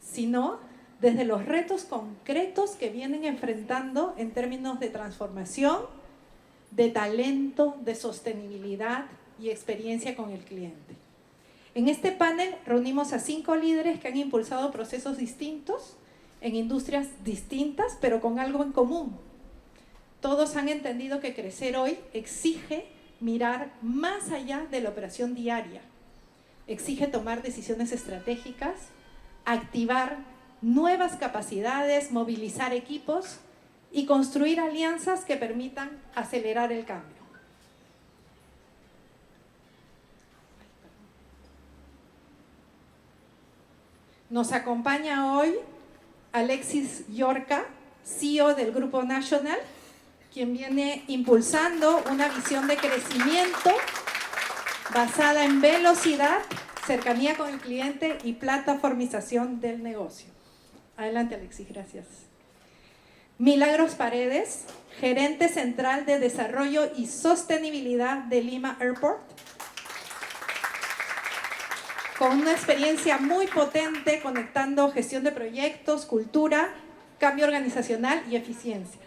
sino desde los retos concretos que vienen enfrentando en términos de transformación, de talento, de sostenibilidad y experiencia con el cliente. En este panel reunimos a 5 líderes que han impulsado procesos distintos en industrias distintas, pero con algo en común. Todos han entendido que crecer hoy exige mirar más allá de la operación diaria. Exige tomar decisiones estratégicas, activar nuevas capacidades, movilizar equipos y construir alianzas que permitan acelerar el cambio. Nos acompaña hoy Alexis Yorca, CEO del Grupo National, quien viene impulsando una visión de crecimiento basada en velocidad, cercanía con el cliente y plataformización del negocio. Adelante, Alexis, gracias. Milagros Paredes, gerente central de Desarrollo y Sostenibilidad de Lima Airport, con una experiencia muy potente conectando gestión de proyectos, cultura, cambio organizacional y eficiencia.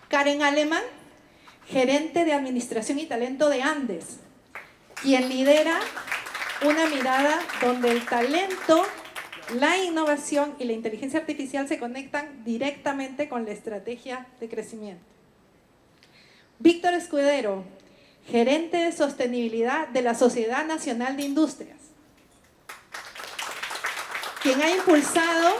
Karen Aleman, gerente de Administración y Talento de Andes, quien lidera una mirada donde el talento, la innovación y la inteligencia artificial se conectan directamente con la estrategia de crecimiento. Víctor Escudero, gerente de sostenibilidad de la Sociedad Nacional de Industrias, quien ha impulsado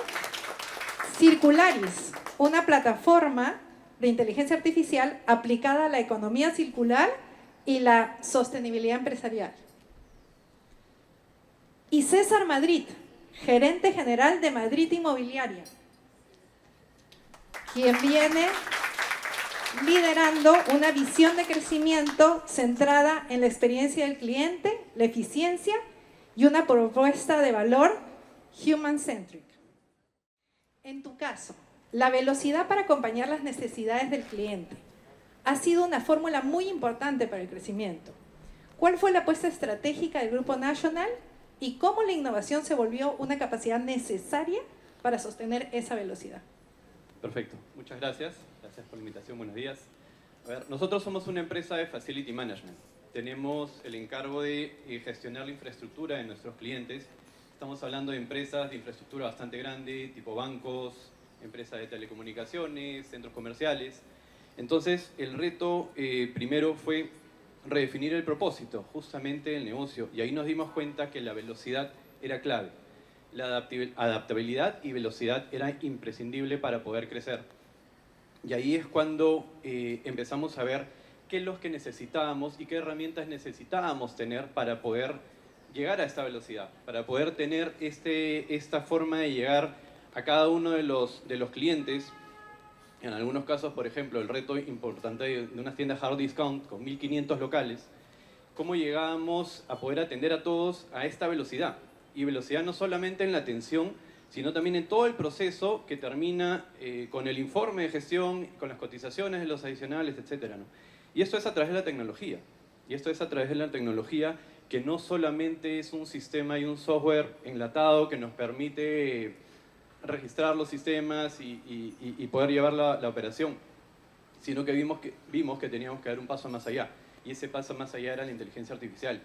Circularis, una plataforma de inteligencia artificial aplicada a la economía circular y la sostenibilidad empresarial. Y César Madrid, gerente general de Madrid Inmobiliaria, quien viene liderando una visión de crecimiento centrada en la experiencia del cliente, la eficiencia y una propuesta de valor human-centric. En tu caso, la velocidad para acompañar las necesidades del cliente ha sido una fórmula muy importante para el crecimiento. ¿Cuál fue la apuesta estratégica del Grupo National y cómo la innovación se volvió una capacidad necesaria para sostener esa velocidad? Perfecto, muchas gracias. Gracias por la invitación, buenos días. A ver, nosotros somos una empresa de Facility Management. Tenemos el encargo de gestionar la infraestructura de nuestros clientes. Estamos hablando de empresas de infraestructura bastante grande, tipo bancos, empresas de telecomunicaciones, centros comerciales. Entonces, el reto primero fue redefinir el propósito, justamente del negocio, y ahí nos dimos cuenta que la velocidad era clave. La adaptabilidad y velocidad era imprescindible para poder crecer. Y ahí es cuando empezamos a ver qué es lo que necesitábamos y qué herramientas necesitábamos tener para poder llegar a esta velocidad, para poder tener esta forma de llegar a cada uno de los clientes. En algunos casos, por ejemplo, el reto importante de unas tiendas hard discount con 1.500 locales, cómo llegábamos a poder atender a todos a esta velocidad. Y velocidad no solamente en la atención, sino también en todo el proceso que termina con el informe de gestión, con las cotizaciones de los adicionales, etc., ¿no? Y esto es a través de la tecnología. Y esto es a través de la tecnología que no solamente es un sistema y un software enlatado que nos permite registrar los sistemas y poder llevar la operación, sino que vimos que teníamos que dar un paso más allá. Y ese paso más allá era la inteligencia artificial.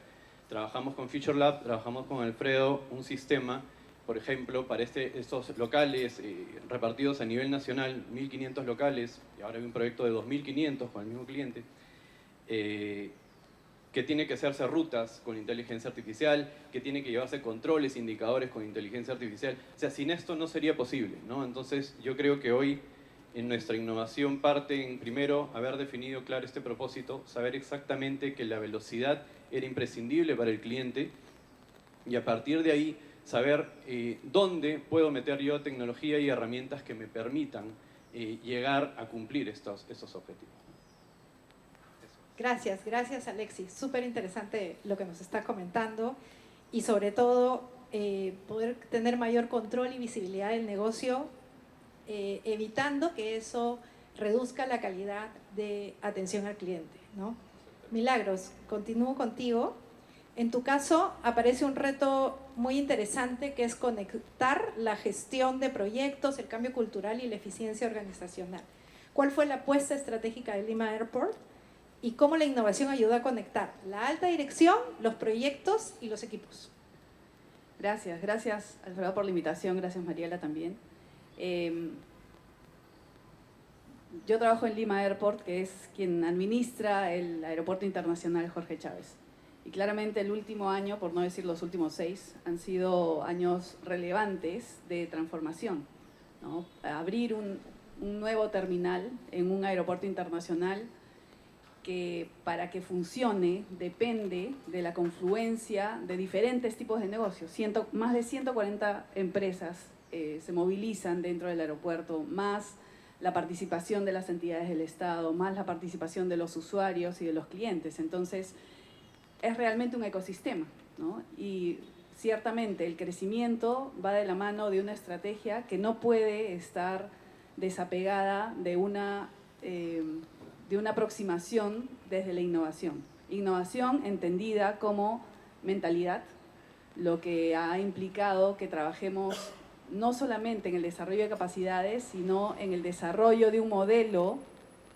Trabajamos con Future Lab, trabajamos con Alfredo, un sistema, por ejemplo, para estos locales repartidos a nivel nacional, 1.500 locales, y ahora hay un proyecto de 2.500 con el mismo cliente, que tiene que hacerse rutas con inteligencia artificial, que tiene que llevarse controles, indicadores con inteligencia artificial. O sea, sin esto no sería posible, ¿no? Entonces, yo creo que hoy en nuestra innovación parte en, primero, haber definido claro este propósito, saber exactamente que la velocidad era imprescindible para el cliente y a partir de ahí saber dónde puedo meter yo tecnología y herramientas que me permitan llegar a cumplir estos objetivos. Gracias Alexis. Súper interesante lo que nos está comentando y sobre todo poder tener mayor control y visibilidad del negocio, evitando que eso reduzca la calidad de atención al cliente, ¿no? Milagros, continúo contigo. En tu caso aparece un reto muy interesante que es conectar la gestión de proyectos, el cambio cultural y la eficiencia organizacional. ¿Cuál fue la apuesta estratégica de Lima Airport? Y cómo la innovación ayuda a conectar la alta dirección, los proyectos y los equipos. Gracias Alfredo por la invitación, gracias Mariela también. Yo trabajo en Lima Airport, que es quien administra el Aeropuerto Internacional Jorge Chávez. Y claramente el último año, por no decir los últimos 6, han sido años relevantes de transformación, ¿no? Abrir un nuevo terminal en un aeropuerto internacional que para que funcione depende de la confluencia de diferentes tipos de negocios. Más de 140 empresas se movilizan dentro del aeropuerto, más la participación de las entidades del Estado, más la participación de los usuarios y de los clientes. Entonces, es realmente un ecosistema, ¿no? Y ciertamente el crecimiento va de la mano de una estrategia que no puede estar desapegada de una aproximación desde la innovación. Innovación entendida como mentalidad, lo que ha implicado que trabajemos no solamente en el desarrollo de capacidades, sino en el desarrollo de un modelo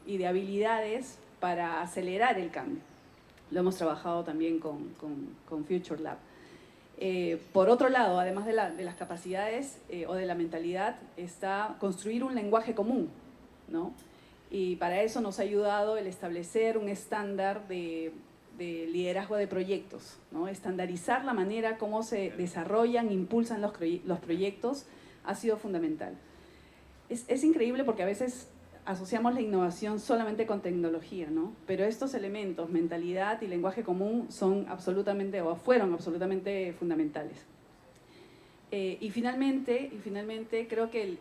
y de habilidades para acelerar el cambio. Lo hemos trabajado también con Future Lab. Por otro lado, además de las capacidades o de la mentalidad, está construir un lenguaje común, ¿no? Y para eso nos ha ayudado el establecer un estándar de liderazgo de proyectos, ¿no? Estandarizar la manera como se desarrollan, impulsan los proyectos ha sido fundamental. Es increíble porque a veces asociamos la innovación solamente con tecnología, ¿no? Pero estos elementos, mentalidad y lenguaje común, fueron absolutamente fundamentales. Y finalmente creo que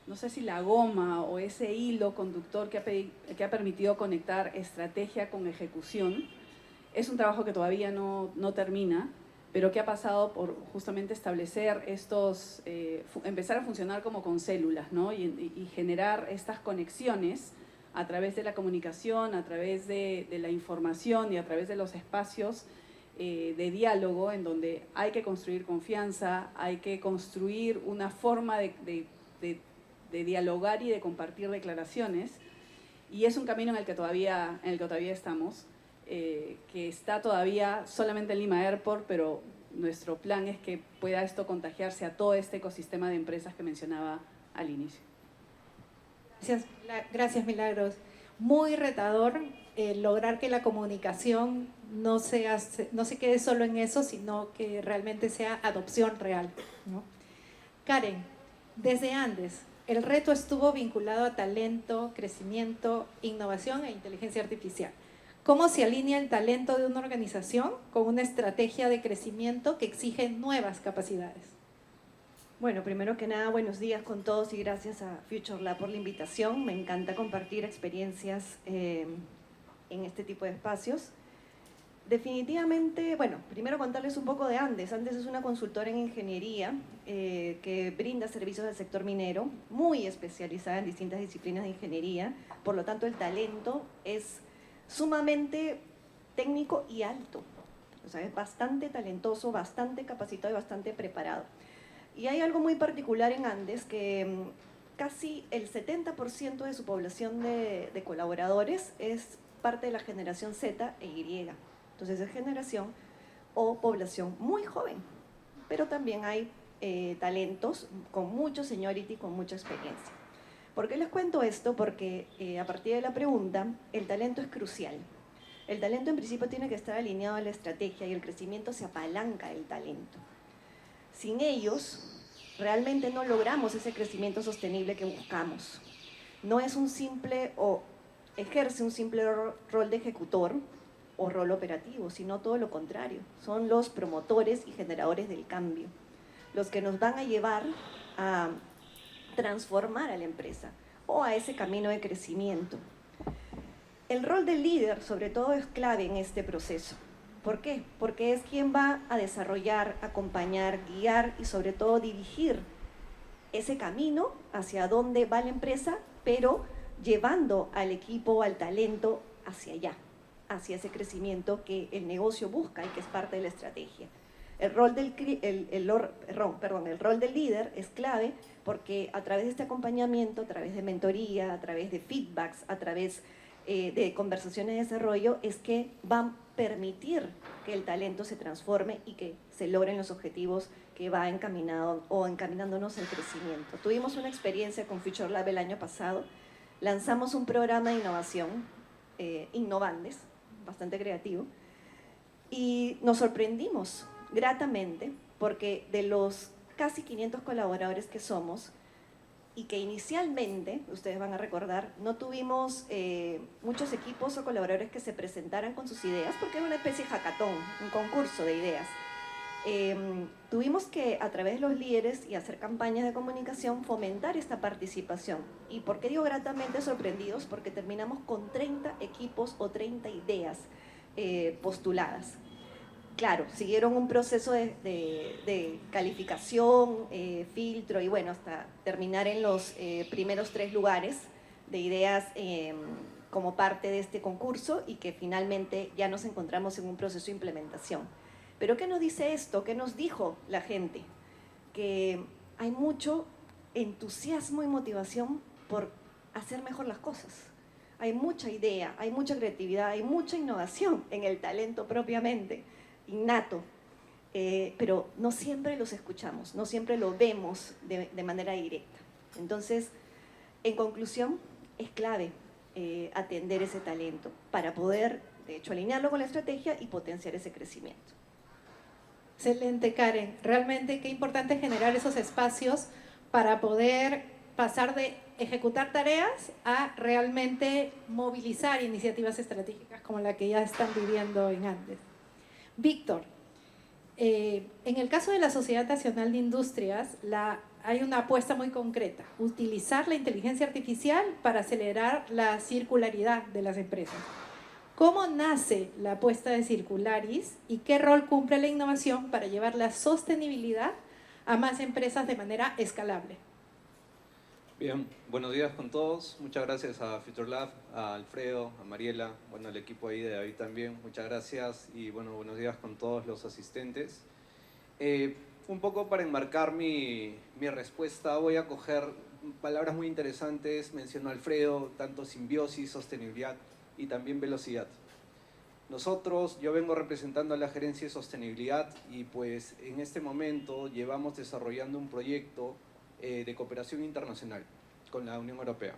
no sé si la goma o ese hilo conductor que ha permitido conectar estrategia con ejecución es un trabajo que todavía no termina, pero que ha pasado por justamente establecer empezar a funcionar como con células, ¿no? y generar estas conexiones a través de la comunicación, a través de la información y a través de los espacios de diálogo en donde hay que construir confianza, hay que construir una forma de dialogar y de compartir declaraciones, y es un camino en el que todavía estamos, que está todavía solamente en Lima Airport, pero nuestro plan es que pueda esto contagiarse a todo este ecosistema de empresas que mencionaba al inicio. Gracias Milagros. Muy retador lograr que la comunicación no se quede solo en eso, sino que realmente sea adopción real, ¿no? Karen, desde Andes, el reto estuvo vinculado a talento, crecimiento, innovación e inteligencia artificial. ¿Cómo se alinea el talento de una organización con una estrategia de crecimiento que exige nuevas capacidades? Bueno, primero que nada, buenos días con todos y gracias a Future Lab por la invitación. Me encanta compartir experiencias en este tipo de espacios. Definitivamente, bueno, primero contarles un poco de Andes. Andes es una consultora en ingeniería que brinda servicios al sector minero, muy especializada en distintas disciplinas de ingeniería. Por lo tanto, el talento es sumamente técnico y alto. O sea, es bastante talentoso, bastante capacitado y bastante preparado. Y hay algo muy particular en Andes que casi el 70% de su población de colaboradores es parte de la generación Z e Y. Entonces es generación o población muy joven, pero también hay talentos con mucho seniority, con mucha experiencia. ¿Por qué les cuento esto? Porque a partir de la pregunta, el talento es crucial. El talento en principio tiene que estar alineado a la estrategia y el crecimiento se apalanca del talento. Sin ellos, realmente no logramos ese crecimiento sostenible que buscamos. No es un simple o ejerce un simple rol de ejecutor o rol operativo, sino todo lo contrario. Son los promotores y generadores del cambio, los que nos van a llevar a transformar a la empresa o a ese camino de crecimiento. El rol del líder, sobre todo, es clave en este proceso. ¿Por qué? Porque es quien va a desarrollar, acompañar, guiar y sobre todo dirigir ese camino hacia dónde va la empresa, pero llevando al equipo, al talento hacia allá, hacia ese crecimiento que el negocio busca y que es parte de la estrategia. El rol del líder es clave porque a través de este acompañamiento, a través de mentoría, a través de feedbacks, a través de conversaciones de desarrollo, es que van a permitir que el talento se transforme y que se logren los objetivos que va encaminado o encaminándonos al crecimiento. Tuvimos una experiencia con Future Lab el año pasado, lanzamos un programa de innovación, Innovandes, bastante creativo, y nos sorprendimos gratamente porque de los casi 500 colaboradores que somos, y que inicialmente, ustedes van a recordar, no tuvimos muchos equipos o colaboradores que se presentaran con sus ideas, porque era una especie de hackathon, un concurso de ideas. Tuvimos que, a través de los líderes y hacer campañas de comunicación, fomentar esta participación. ¿Y por qué digo gratamente sorprendidos? Porque terminamos con 30 equipos o 30 ideas postuladas. Claro, siguieron un proceso de calificación, filtro y bueno, hasta terminar en los primeros 3 lugares de ideas como parte de este concurso y que finalmente ya nos encontramos en un proceso de implementación. Pero ¿qué nos dice esto? ¿Qué nos dijo la gente? Que hay mucho entusiasmo y motivación por hacer mejor las cosas. Hay mucha idea, hay mucha creatividad, hay mucha innovación en el talento propiamente, innato, pero no siempre los escuchamos, no siempre lo vemos de manera directa. Entonces, en conclusión, es clave atender ese talento para poder, de hecho, alinearlo con la estrategia y potenciar ese crecimiento. Excelente, Karen. Realmente qué importante generar esos espacios para poder pasar de ejecutar tareas a realmente movilizar iniciativas estratégicas como la que ya están viviendo en Andes. Víctor, en el caso de la Sociedad Nacional de Industrias, hay una apuesta muy concreta, utilizar la inteligencia artificial para acelerar la circularidad de las empresas. ¿Cómo nace la apuesta de Circularis y qué rol cumple la innovación para llevar la sostenibilidad a más empresas de manera escalable? Bien, buenos días con todos. Muchas gracias a Future Lab, a Alfredo, a Mariela, bueno, al equipo ahí de David también. Muchas gracias y bueno, buenos días con todos los asistentes. Un poco para enmarcar mi respuesta, voy a coger palabras muy interesantes. Mencionó Alfredo, tanto simbiosis, sostenibilidad y también velocidad. Yo vengo representando a la gerencia de sostenibilidad y pues en este momento llevamos desarrollando un proyecto de cooperación internacional con la Unión Europea.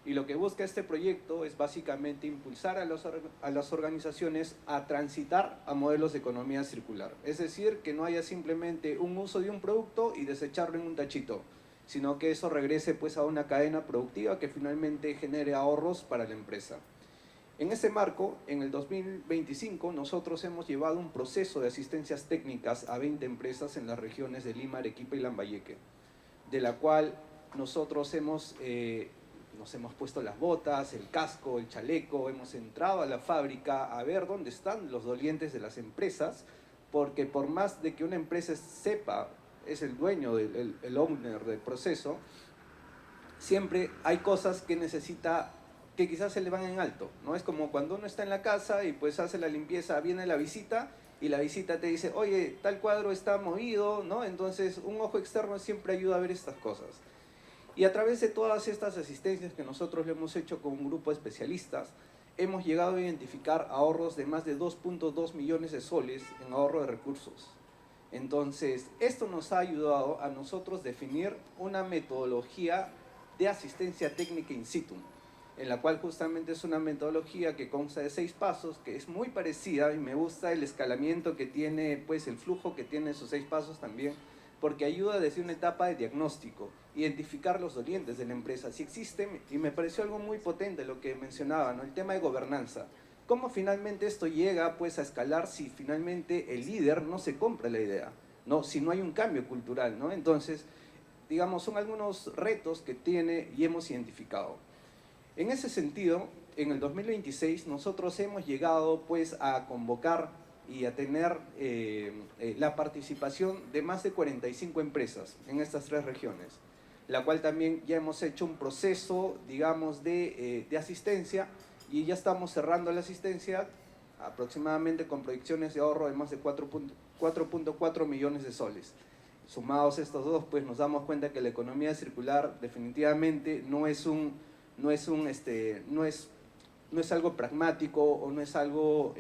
Y lo que busca este proyecto es básicamente impulsar a las organizaciones a transitar a modelos de economía circular. Es decir, que no haya simplemente un uso de un producto y desecharlo en un tachito, sino que eso regrese pues a una cadena productiva que finalmente genere ahorros para la empresa. En ese marco, en el 2025, nosotros hemos llevado un proceso de asistencias técnicas a 20 empresas en las regiones de Lima, Arequipa y Lambayeque, de la cual nosotros hemos nos hemos puesto las botas, el casco, el chaleco, hemos entrado a la fábrica a ver dónde están los dolientes de las empresas, porque por más de que una empresa sepa, es el dueño, el owner del proceso, siempre hay cosas que necesita, que quizás se le van en alto, ¿no? Es como cuando uno está en la casa y pues hace la limpieza, viene la visita y la visita te dice, oye, tal cuadro está movido, ¿no? Entonces un ojo externo siempre ayuda a ver estas cosas. Y a través de todas estas asistencias que nosotros le hemos hecho con un grupo de especialistas, hemos llegado a identificar ahorros de más de 2.2 millones de soles en ahorro de recursos. Entonces, esto nos ha ayudado a nosotros definir una metodología de asistencia técnica in situ, en la cual justamente es una metodología que consta de 6 pasos, que es muy parecida, y me gusta el escalamiento que tiene, pues el flujo que tiene esos 6 pasos también, porque ayuda desde una etapa de diagnóstico, identificar los dolientes de la empresa, si existen, y me pareció algo muy potente lo que mencionaba, ¿no? El tema de gobernanza. ¿Cómo finalmente esto llega pues a escalar si finalmente el líder no se compra la idea, ¿no? Si no hay un cambio cultural, ¿no? Entonces, digamos, son algunos retos que tiene y hemos identificado. En ese sentido, en el 2026 nosotros hemos llegado pues a convocar y a tener la participación de más de 45 empresas en estas 3 regiones, la cual también ya hemos hecho un proceso, digamos, de asistencia, y ya estamos cerrando la asistencia aproximadamente con proyecciones de ahorro de más de 4.4 millones de soles. Sumados estos dos, pues nos damos cuenta que la economía circular definitivamente no es algo pragmático o no es algo,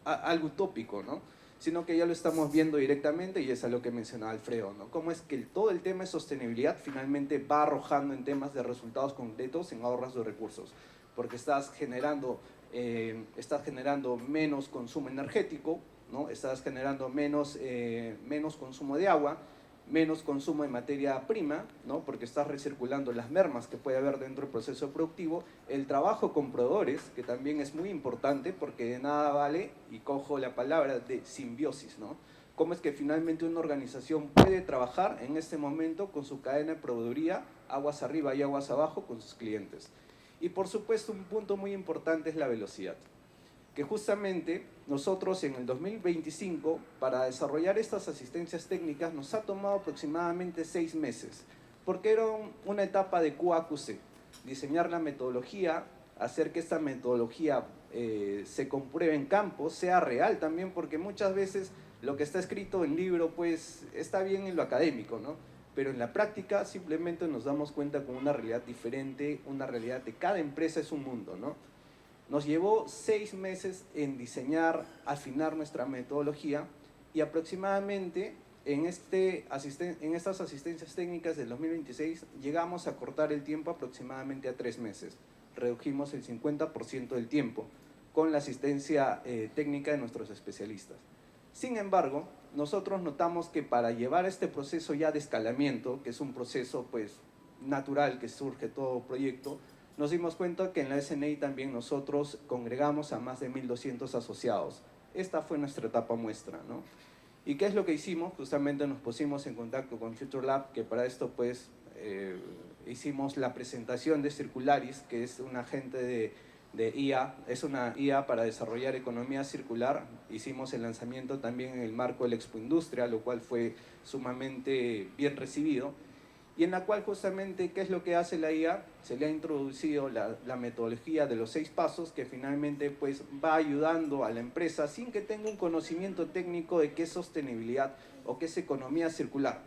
algo utópico, ¿no? Sino que ya lo estamos viendo directamente, y es a lo que mencionaba Alfredo, ¿no? Cómo es que todo el tema de sostenibilidad finalmente va arrojando en temas de resultados concretos en ahorros de recursos, porque estás generando menos consumo energético, ¿no? Estás generando menos consumo de agua, menos consumo de materia prima, ¿no? Porque estás recirculando las mermas que puede haber dentro del proceso productivo, el trabajo con proveedores, que también es muy importante, porque de nada vale, y cojo la palabra de simbiosis, ¿no? Cómo es que finalmente una organización puede trabajar en este momento con su cadena de proveeduría, aguas arriba y aguas abajo, con sus clientes. Y por supuesto, un punto muy importante es la velocidad, que justamente nosotros en el 2025, para desarrollar estas asistencias técnicas, nos ha tomado aproximadamente 6 meses, porque era una etapa de QA/QC, diseñar la metodología, hacer que esta metodología se compruebe en campo, sea real también, porque muchas veces lo que está escrito en libro pues está bien en lo académico, ¿no? Pero en la práctica simplemente nos damos cuenta con una realidad diferente, una realidad de cada empresa es un mundo, ¿no? Nos llevó 6 meses en diseñar, afinar nuestra metodología, y aproximadamente en estas asistencias técnicas del 2026 llegamos a cortar el tiempo aproximadamente a 3 meses. Redujimos el 50% del tiempo con la asistencia técnica de nuestros especialistas. Sin embargo, nosotros notamos que para llevar este proceso ya de escalamiento, que es un proceso pues natural que surge todo proyecto, nos dimos cuenta que en la SNI también nosotros congregamos a más de 1.200 asociados. Esta fue nuestra etapa muestra, ¿no? ¿Y qué es lo que hicimos? Justamente nos pusimos en contacto con Future Lab, que para esto pues hicimos la presentación de Circularis, que es un agente de IA, es una IA para desarrollar economía circular. Hicimos el lanzamiento también en el marco de la Expo Industria, lo cual fue sumamente bien recibido, y en la cual justamente, ¿qué es lo que hace la IA? Se le ha introducido la metodología de los 6 pasos, que finalmente pues va ayudando a la empresa sin que tenga un conocimiento técnico de qué es sostenibilidad o qué es economía circular.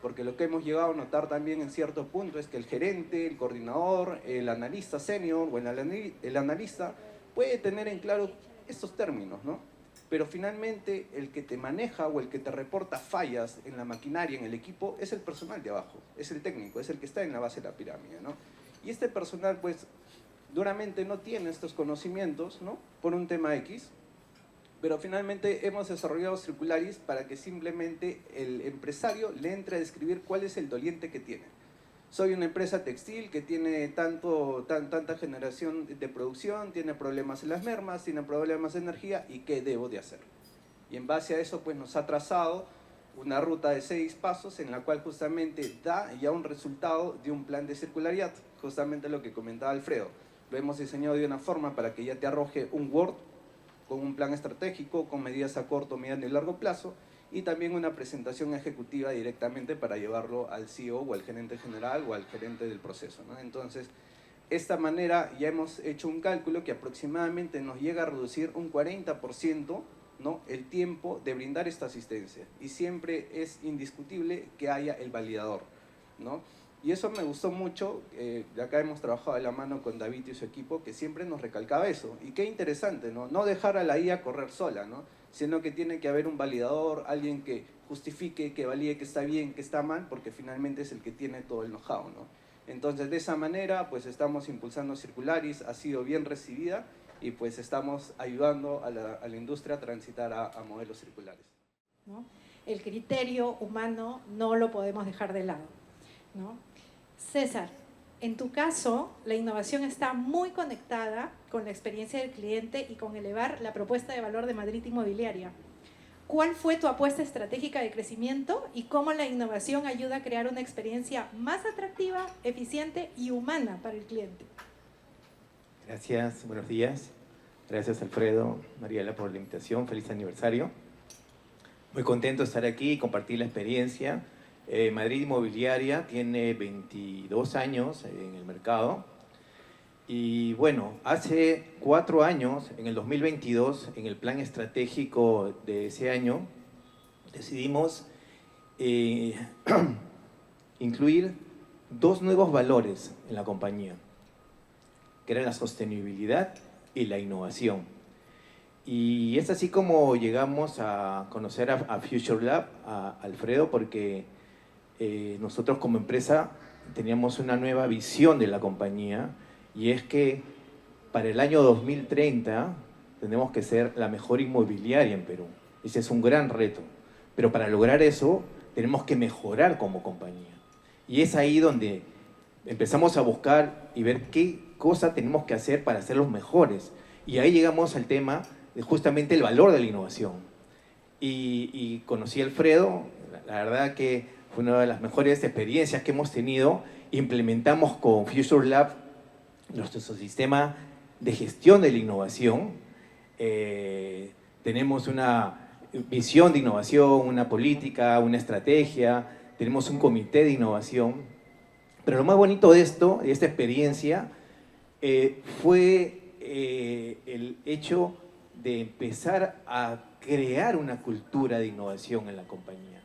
Porque lo que hemos llegado a notar también en cierto punto es que el gerente, el coordinador, el analista senior o el analista puede tener en claro estos términos, ¿no? Pero finalmente el que te maneja o el que te reporta fallas en la maquinaria, en el equipo, es el personal de abajo, es el técnico, es el que está en la base de la pirámide, ¿no? Y este personal pues duramente no tiene estos conocimientos, ¿no? Por un tema X, pero finalmente hemos desarrollado Circularis para que simplemente el empresario le entre a describir cuál es el doliente que tiene. Soy una empresa textil que tiene tanta generación de producción, tiene problemas en las mermas, tiene problemas de energía, ¿y qué debo de hacer? Y en base a eso pues nos ha trazado una ruta de 6 pasos en la cual justamente da ya un resultado de un plan de circularidad. justamente lo que comentaba Alfredo. Lo hemos diseñado de una forma para que ya te arroje un Word con un plan estratégico, con medidas a corto, mediano y largo plazo, y también una presentación ejecutiva directamente para llevarlo al CEO o al gerente general o al gerente del proceso, ¿no? Entonces, esta manera ya hemos hecho un cálculo que aproximadamente nos llega a reducir un 40%, ¿no?, el tiempo de brindar esta asistencia. Y siempre es indiscutible que haya el validador, ¿no? Y eso me gustó mucho. De acá hemos trabajado de la mano con David y su equipo, que siempre nos recalcaba eso. Y qué interesante, ¿no? No dejar a la IA correr sola, ¿no?, sino que tiene que haber un validador, alguien que justifique, que valide que está bien, que está mal, porque finalmente es el que tiene todo el know-how, ¿no? Entonces, de esa manera, pues estamos impulsando Circularis, ha sido bien recibida y pues estamos ayudando a la industria a transitar a modelos circulares, ¿no? El criterio humano no lo podemos dejar de lado, ¿no? César, en tu caso, la innovación está muy conectada con la experiencia del cliente y con elevar la propuesta de valor de Madrid Inmobiliaria. ¿Cuál fue tu apuesta estratégica de crecimiento y cómo la innovación ayuda a crear una experiencia más atractiva, eficiente y humana para el cliente? Gracias, buenos días. Gracias Alfredo, Mariela, por la invitación. Feliz aniversario. Muy contento de estar aquí y compartir la experiencia. Madrid Inmobiliaria tiene 22 años en el mercado. Y bueno, hace 4 años, en el 2022, en el plan estratégico de ese año, decidimos incluir 2 nuevos valores en la compañía, que eran la sostenibilidad y la innovación. Y es así como llegamos a conocer a Future Lab, a Alfredo, porque nosotros como empresa teníamos una nueva visión de la compañía, y es que para el año 2030 tenemos que ser la mejor inmobiliaria en Perú. Ese es un gran reto. Pero para lograr eso tenemos que mejorar como compañía. Y es ahí donde empezamos a buscar y ver qué cosa tenemos que hacer para ser los mejores. Y ahí llegamos al tema de justamente el valor de la innovación. Y conocí a Alfredo, la verdad que fue una de las mejores experiencias que hemos tenido. Implementamos con Future Lab nuestro sistema de gestión de la innovación. Tenemos una visión de innovación, una política, una estrategia, tenemos un comité de innovación. Pero lo más bonito de esto, de esta experiencia, fue el hecho de empezar a crear una cultura de innovación en la compañía.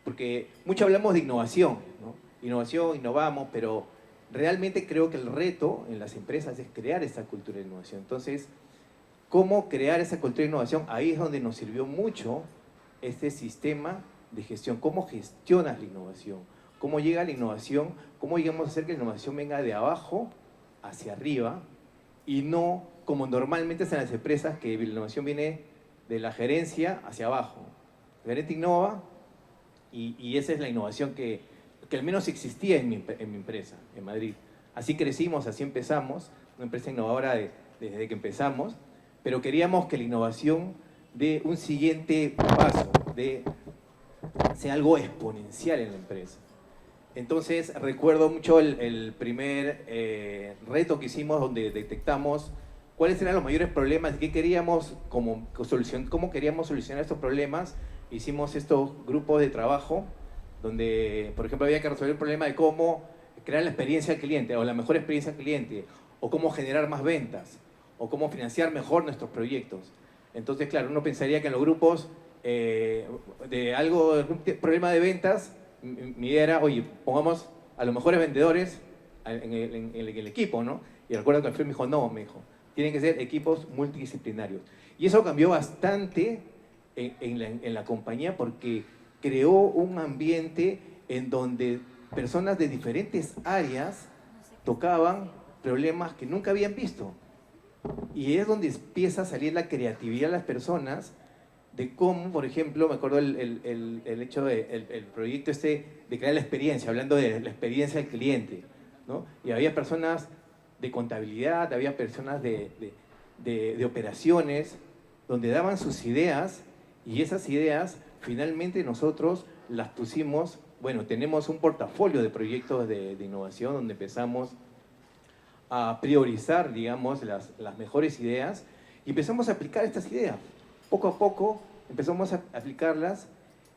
Porque mucho hablamos de innovación, ¿no? Innovación, innovamos, pero realmente creo que el reto en las empresas es crear esa cultura de innovación. Entonces, ¿cómo crear esa cultura de innovación? Ahí es donde nos sirvió mucho este sistema de gestión. ¿Cómo gestionas la innovación? ¿Cómo llega la innovación? ¿Cómo llegamos a hacer que la innovación venga de abajo hacia arriba y no como normalmente es en las empresas, que la innovación viene de la gerencia hacia abajo? El gerente innova y esa es la innovación que al menos existía en mi empresa, en Madrid. Así crecimos, así empezamos, una empresa innovadora desde que empezamos, pero queríamos que la innovación dé un siguiente paso, sea algo exponencial en la empresa. Entonces recuerdo mucho el primer reto que hicimos, donde detectamos cuáles eran los mayores problemas, qué queríamos cómo queríamos solucionar estos problemas. Hicimos estos grupos de trabajo donde, por ejemplo, había que resolver el problema de cómo crear la experiencia al cliente, o la mejor experiencia al cliente, o cómo generar más ventas, o cómo financiar mejor nuestros proyectos. Entonces, claro, uno pensaría que en los grupos de un problema de ventas, mi idea era, oye, pongamos a los mejores vendedores en el equipo, ¿no? Y recuerdo que Alfredo me dijo, no, me dijo, tienen que ser equipos multidisciplinarios. Y eso cambió bastante en la compañía, porque creó un ambiente en donde personas de diferentes áreas tocaban problemas que nunca habían visto. Y es donde empieza a salir la creatividad de las personas, de cómo, por ejemplo, me acuerdo el hecho del proyecto de crear la experiencia, hablando de la experiencia del cliente, ¿no? Y había personas de contabilidad, había personas de operaciones, donde daban sus ideas, y esas ideas finalmente nosotros las pusimos. Bueno, tenemos un portafolio de proyectos de innovación donde empezamos a priorizar, digamos, las mejores ideas y empezamos a aplicar estas ideas. Poco a poco empezamos a aplicarlas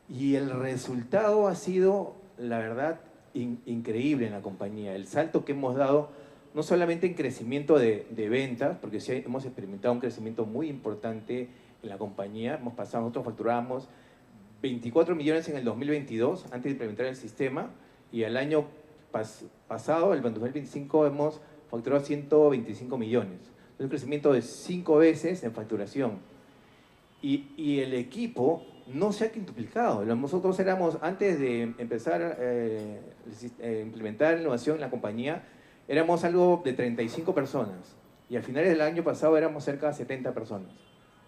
y el resultado ha sido, la verdad, increíble en la compañía. El salto que hemos dado, no solamente en crecimiento de ventas, porque sí hemos experimentado un crecimiento muy importante en la compañía. Hemos pasado, nosotros facturábamos 24 millones en el 2022, antes de implementar el sistema, y el año pasado, el 2025, hemos facturado 125 millones. Un crecimiento de 5 veces en facturación. Y el equipo no se ha quintuplicado. Nosotros éramos, antes de empezar a implementar innovación en la compañía, éramos algo de 35 personas. Y al final del año pasado éramos cerca de 70 personas.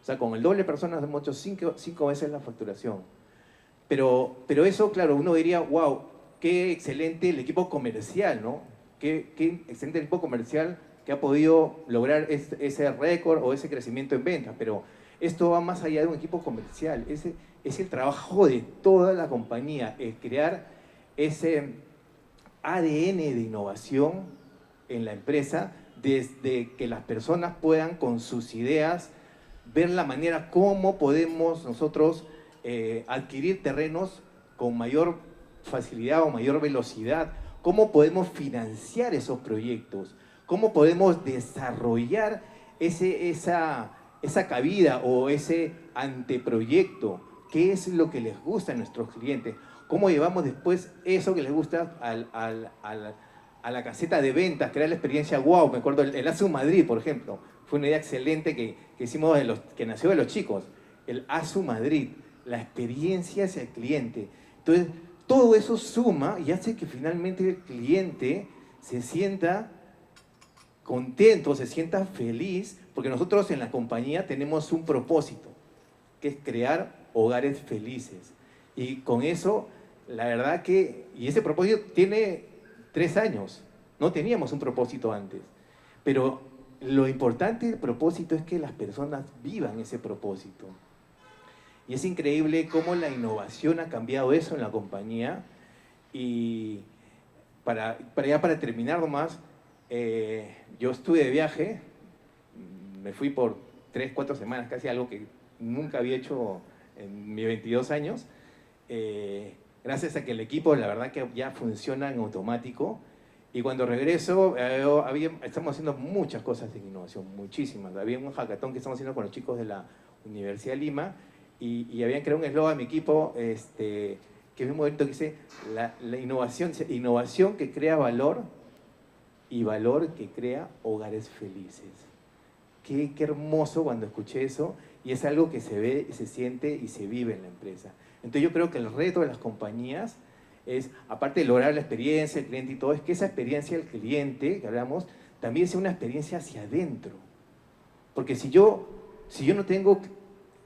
O sea, con el doble de personas hemos hecho 5 veces la facturación. Pero eso, claro, uno diría, wow, qué excelente el equipo comercial, ¿no? Qué excelente el equipo comercial que ha podido lograr ese récord o ese crecimiento en ventas. Pero esto va más allá de un equipo comercial. Es el trabajo de toda la compañía, es crear ese ADN de innovación en la empresa, desde que las personas puedan con sus ideas ver la manera cómo podemos nosotros adquirir terrenos con mayor facilidad o mayor velocidad, cómo podemos financiar esos proyectos, cómo podemos desarrollar esa cabida o ese anteproyecto, qué es lo que les gusta a nuestros clientes, cómo llevamos después eso que les gusta a la caseta de ventas, crear la experiencia wow. Me acuerdo el ASU Madrid, por ejemplo, fue una idea excelente que hicimos, que nació de los chicos, el ASU Madrid, la experiencia hacia el cliente. Entonces, todo eso suma y hace que finalmente el cliente se sienta contento, se sienta feliz, porque nosotros en la compañía tenemos un propósito, que es crear hogares felices. Y con eso, la verdad que, y ese propósito tiene 3 años, no teníamos un propósito antes, pero lo importante del propósito es que las personas vivan ese propósito. Y es increíble cómo la innovación ha cambiado eso en la compañía. Y para terminar nomás, yo estuve de viaje, me fui por 3, 4 semanas, casi algo que nunca había hecho en mis 22 años, gracias a que el equipo, la verdad que ya funciona en automático. Y cuando regreso, estamos haciendo muchas cosas en innovación, muchísimas. Había un hackathon que estamos haciendo con los chicos de la Universidad de Lima y habían creado un eslogan a mi equipo que es muy bonito, que dice la innovación que crea valor y valor que crea hogares felices. Qué hermoso cuando escuché eso, y es algo que se ve, se siente y se vive en la empresa. Entonces yo creo que el reto de las compañías es, aparte de lograr la experiencia, el cliente y todo, es que esa experiencia del cliente, que hablamos, también sea una experiencia hacia adentro. Porque si yo no tengo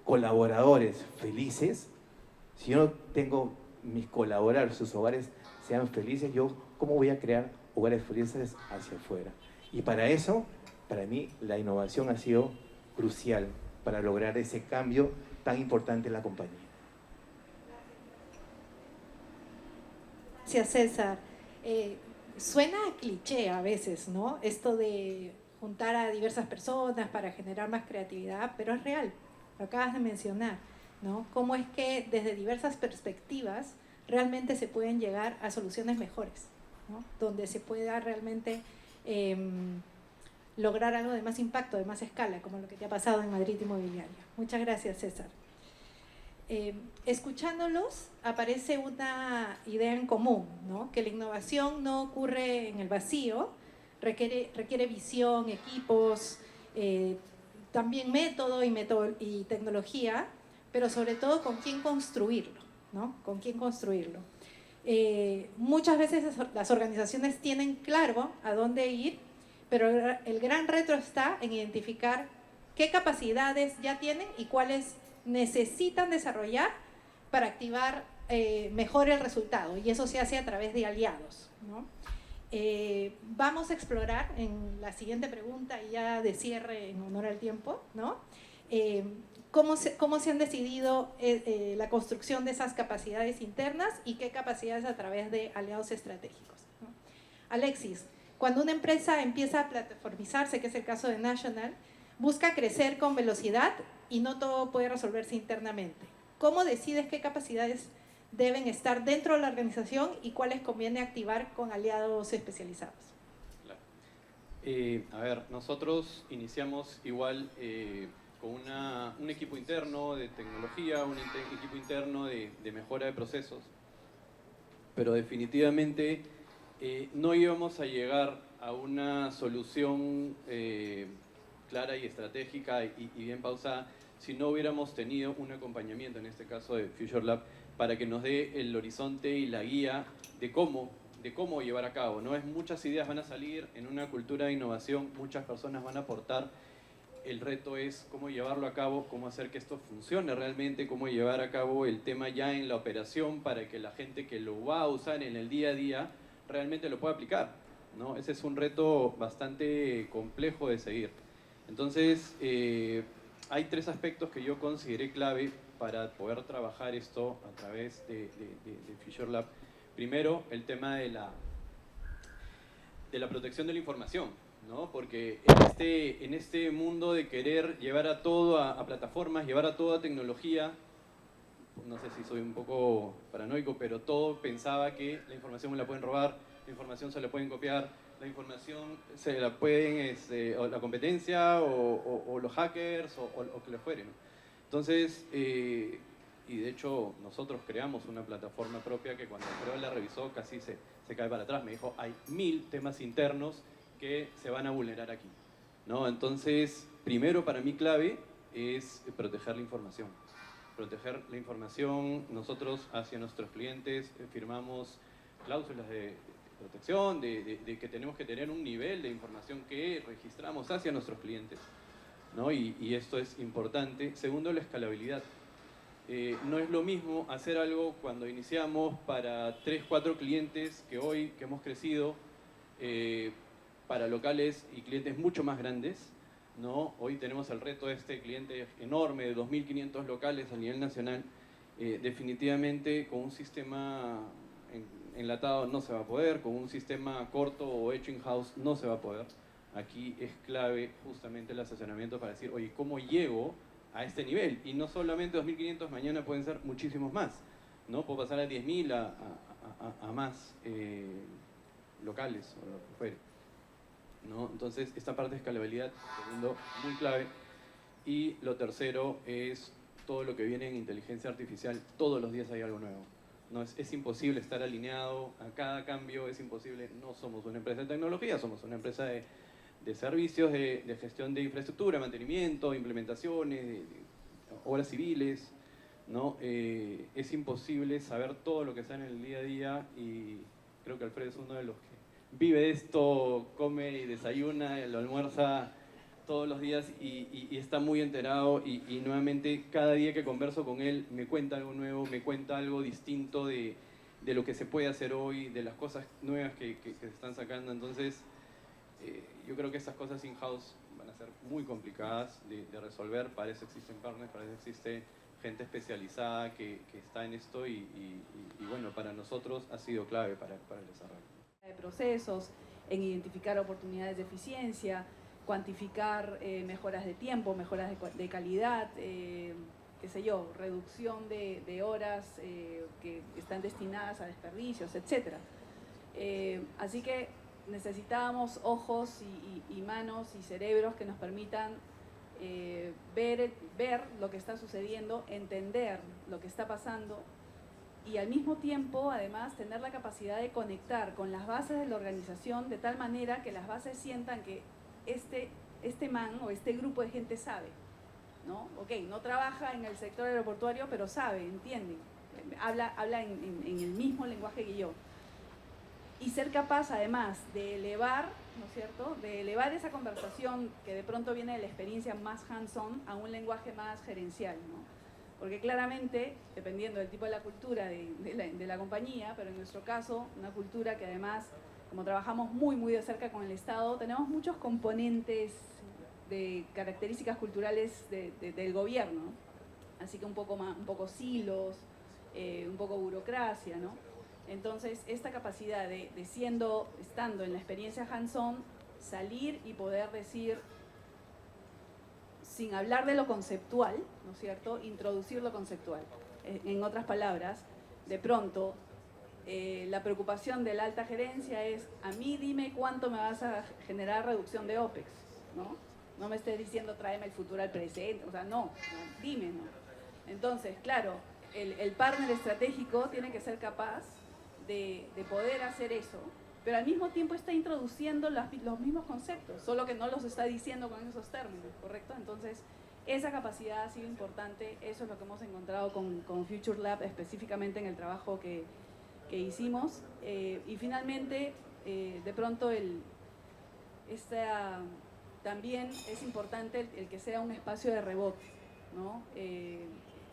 colaboradores felices, si yo no tengo mis colaboradores, sus hogares sean felices, ¿cómo voy a crear hogares felices hacia afuera? Y para eso, para mí, la innovación ha sido crucial para lograr ese cambio tan importante en la compañía. Gracias, César. Suena cliché a veces, ¿no? Esto de juntar a diversas personas para generar más creatividad, pero es real, lo acabas de mencionar, ¿no? Cómo es que desde diversas perspectivas realmente se pueden llegar a soluciones mejores, ¿no? Donde se pueda realmente lograr algo de más impacto, de más escala, como lo que te ha pasado en Madrid Inmobiliaria. Muchas gracias, César. Escuchándolos aparece una idea en común, ¿no? Que la innovación no ocurre en el vacío, requiere visión, equipos, también método y tecnología, pero sobre todo con quién construirlo, ¿no? Con quién construirlo. Muchas veces las organizaciones tienen claro a dónde ir, pero el gran reto está en identificar qué capacidades ya tienen y cuáles necesitan desarrollar para activar mejor el resultado, y eso se hace a través de aliados, ¿no? Vamos a explorar en la siguiente pregunta, y ya de cierre en honor al tiempo, ¿no? ¿Cómo se han decidido la construcción de esas capacidades internas y qué capacidades a través de aliados estratégicos, ¿no? Alexis, Cuando una empresa empieza a plataformizarse, que es el caso de National, busca crecer con velocidad y no todo puede resolverse internamente. ¿Cómo decides qué capacidades deben estar dentro de la organización y cuáles conviene activar con aliados especializados? A ver, nosotros iniciamos igual con un equipo interno de tecnología, un equipo interno de mejora de procesos, pero definitivamente no íbamos a llegar a una solución clara y estratégica y bien pausada si no hubiéramos tenido un acompañamiento, en este caso de Future Lab, para que nos dé el horizonte y la guía de cómo llevar a cabo, ¿no? Muchas ideas van a salir en una cultura de innovación, muchas personas van a aportar. El reto es cómo llevarlo a cabo, cómo hacer que esto funcione realmente, cómo llevar a cabo el tema ya en la operación para que la gente que lo va a usar en el día a día realmente lo pueda aplicar, ¿no? Ese es un reto bastante complejo de seguir. Entonces, hay 3 aspectos que yo consideré clave para poder trabajar esto a través de Future Lab. Primero, el tema de la protección de la información, ¿no? Porque en este mundo de querer llevar a todo a plataformas, llevar a todo a tecnología, no sé si soy un poco paranoico, pero todo pensaba que la información me la pueden robar, la información se la pueden copiar, la información se la pueden, o la competencia, o los hackers, o que lo fuere, ¿no? Entonces, y de hecho nosotros creamos una plataforma propia que cuando Alfredo la revisó casi se cae para atrás. Me dijo, hay 1000 temas internos que se van a vulnerar aquí, ¿no? Entonces, primero para mí clave es proteger la información. Proteger la información, nosotros hacia nuestros clientes firmamos cláusulas de protección, de que tenemos que tener un nivel de información que registramos hacia nuestros clientes, ¿no? Y esto es importante. Segundo, la escalabilidad. No es lo mismo hacer algo cuando iniciamos para 3, 4 clientes que hoy, que hemos crecido, para locales y clientes mucho más grandes, ¿no? Hoy tenemos el reto de este cliente enorme de 2.500 locales a nivel nacional. Definitivamente con un sistema enlatado no se va a poder, con un sistema corto o hecho in-house no se va a poder. Aquí es clave justamente el asesoramiento para decir, oye, ¿cómo llego a este nivel? Y no solamente 2.500, mañana pueden ser muchísimos más, ¿no? Puedo pasar a 10.000, a más locales o lo que fuere, ¿no? Entonces, esta parte de escalabilidad, segundo, muy clave. Y lo tercero es todo lo que viene en inteligencia artificial. Todos los días hay algo nuevo, ¿no? Es imposible estar alineado a cada cambio, es imposible. No somos una empresa de tecnología, somos una empresa de servicios, de gestión de infraestructura, mantenimiento, implementaciones, de obras civiles, ¿no? Es imposible saber todo lo que está en el día a día y creo que Alfredo es uno de los que vive esto, come y desayuna, lo almuerza todos los días y está muy enterado y nuevamente cada día que converso con él me cuenta algo nuevo, me cuenta algo distinto de lo que se puede hacer hoy, de las cosas nuevas que se están sacando. Entonces, yo creo que estas cosas in-house van a ser muy complicadas de resolver. Para eso existen partners, para eso existe gente especializada que está en esto y bueno, para nosotros ha sido clave para el desarrollo. De procesos, en identificar oportunidades de eficiencia, cuantificar mejoras de tiempo, mejoras de calidad, qué sé yo, reducción de horas que están destinadas a desperdicios, etc. Así que necesitábamos ojos y manos y cerebros que nos permitan ver lo que está sucediendo, entender lo que está pasando y al mismo tiempo, además, tener la capacidad de conectar con las bases de la organización de tal manera que las bases sientan que este man o este grupo de gente sabe, ¿no? Ok, no trabaja en el sector aeroportuario, pero sabe, entiende, habla en el mismo lenguaje que yo. Y ser capaz, además, de elevar, ¿no es cierto?, de elevar esa conversación que de pronto viene de la experiencia más hands-on a un lenguaje más gerencial, ¿no? Porque claramente, dependiendo del tipo de la cultura de la compañía, pero en nuestro caso, una cultura que además, como trabajamos muy, muy de cerca con el Estado, tenemos muchos componentes de características culturales del gobierno, ¿no? Así que un poco silos, un poco burocracia, ¿no? Entonces, esta capacidad de estando en la experiencia hands-on, salir y poder decir, sin hablar de lo conceptual, ¿no es cierto?, introducir lo conceptual. En otras palabras, de pronto, la preocupación de la alta gerencia es, a mí dime cuánto me vas a generar reducción de OPEX, ¿no? No me estés diciendo tráeme el futuro al presente, o sea, no, dime, ¿no? Entonces, claro, el partner estratégico tiene que ser capaz de poder hacer eso, pero al mismo tiempo está introduciendo los mismos conceptos, solo que no los está diciendo con esos términos, ¿correcto? Entonces, esa capacidad ha sido importante, eso es lo que hemos encontrado con Future Lab, específicamente en el trabajo que hicimos. Y finalmente, de pronto, también es importante el que sea un espacio de rebote, ¿no?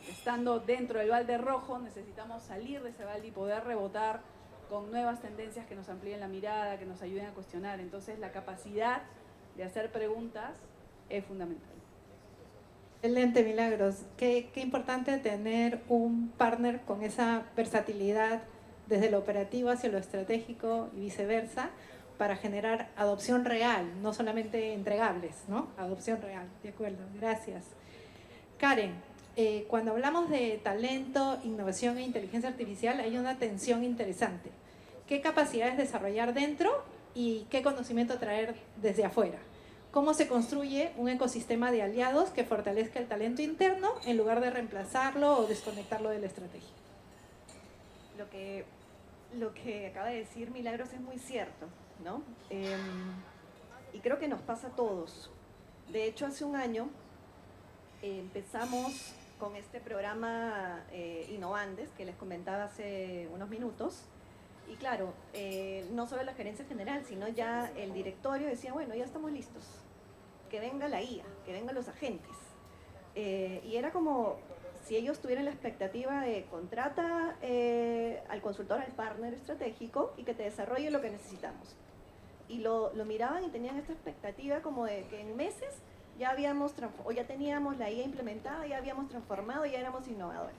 Estando dentro del balde rojo, necesitamos salir de ese balde y poder rebotar con nuevas tendencias que nos amplíen la mirada, que nos ayuden a cuestionar. Entonces, la capacidad de hacer preguntas es fundamental. Excelente, Milagros. Qué importante tener un partner con esa versatilidad desde lo operativo hacia lo estratégico y viceversa, para generar adopción real, no solamente entregables, ¿no? Adopción real, de acuerdo, gracias. Karen, cuando hablamos de talento, innovación e inteligencia artificial, hay una tensión interesante. ¿Qué capacidades desarrollar dentro y qué conocimiento traer desde afuera? ¿Cómo se construye un ecosistema de aliados que fortalezca el talento interno en lugar de reemplazarlo o desconectarlo de la estrategia? Lo que acaba de decir Milagros es muy cierto, ¿no? Y creo que nos pasa a todos. De hecho, hace un año empezamos con este programa Innovandes, que les comentaba hace unos minutos. Y claro, no solo la gerencia general, sino ya el directorio decía, bueno, ya estamos listos, que venga la IA, que vengan los agentes. Y era como si ellos tuvieran la expectativa de contrata al consultor, al partner estratégico y que te desarrolle lo que necesitamos. Y lo miraban y tenían esta expectativa como de que en meses ya habíamos o ya teníamos la IA implementada, ya habíamos transformado, ya éramos innovadores.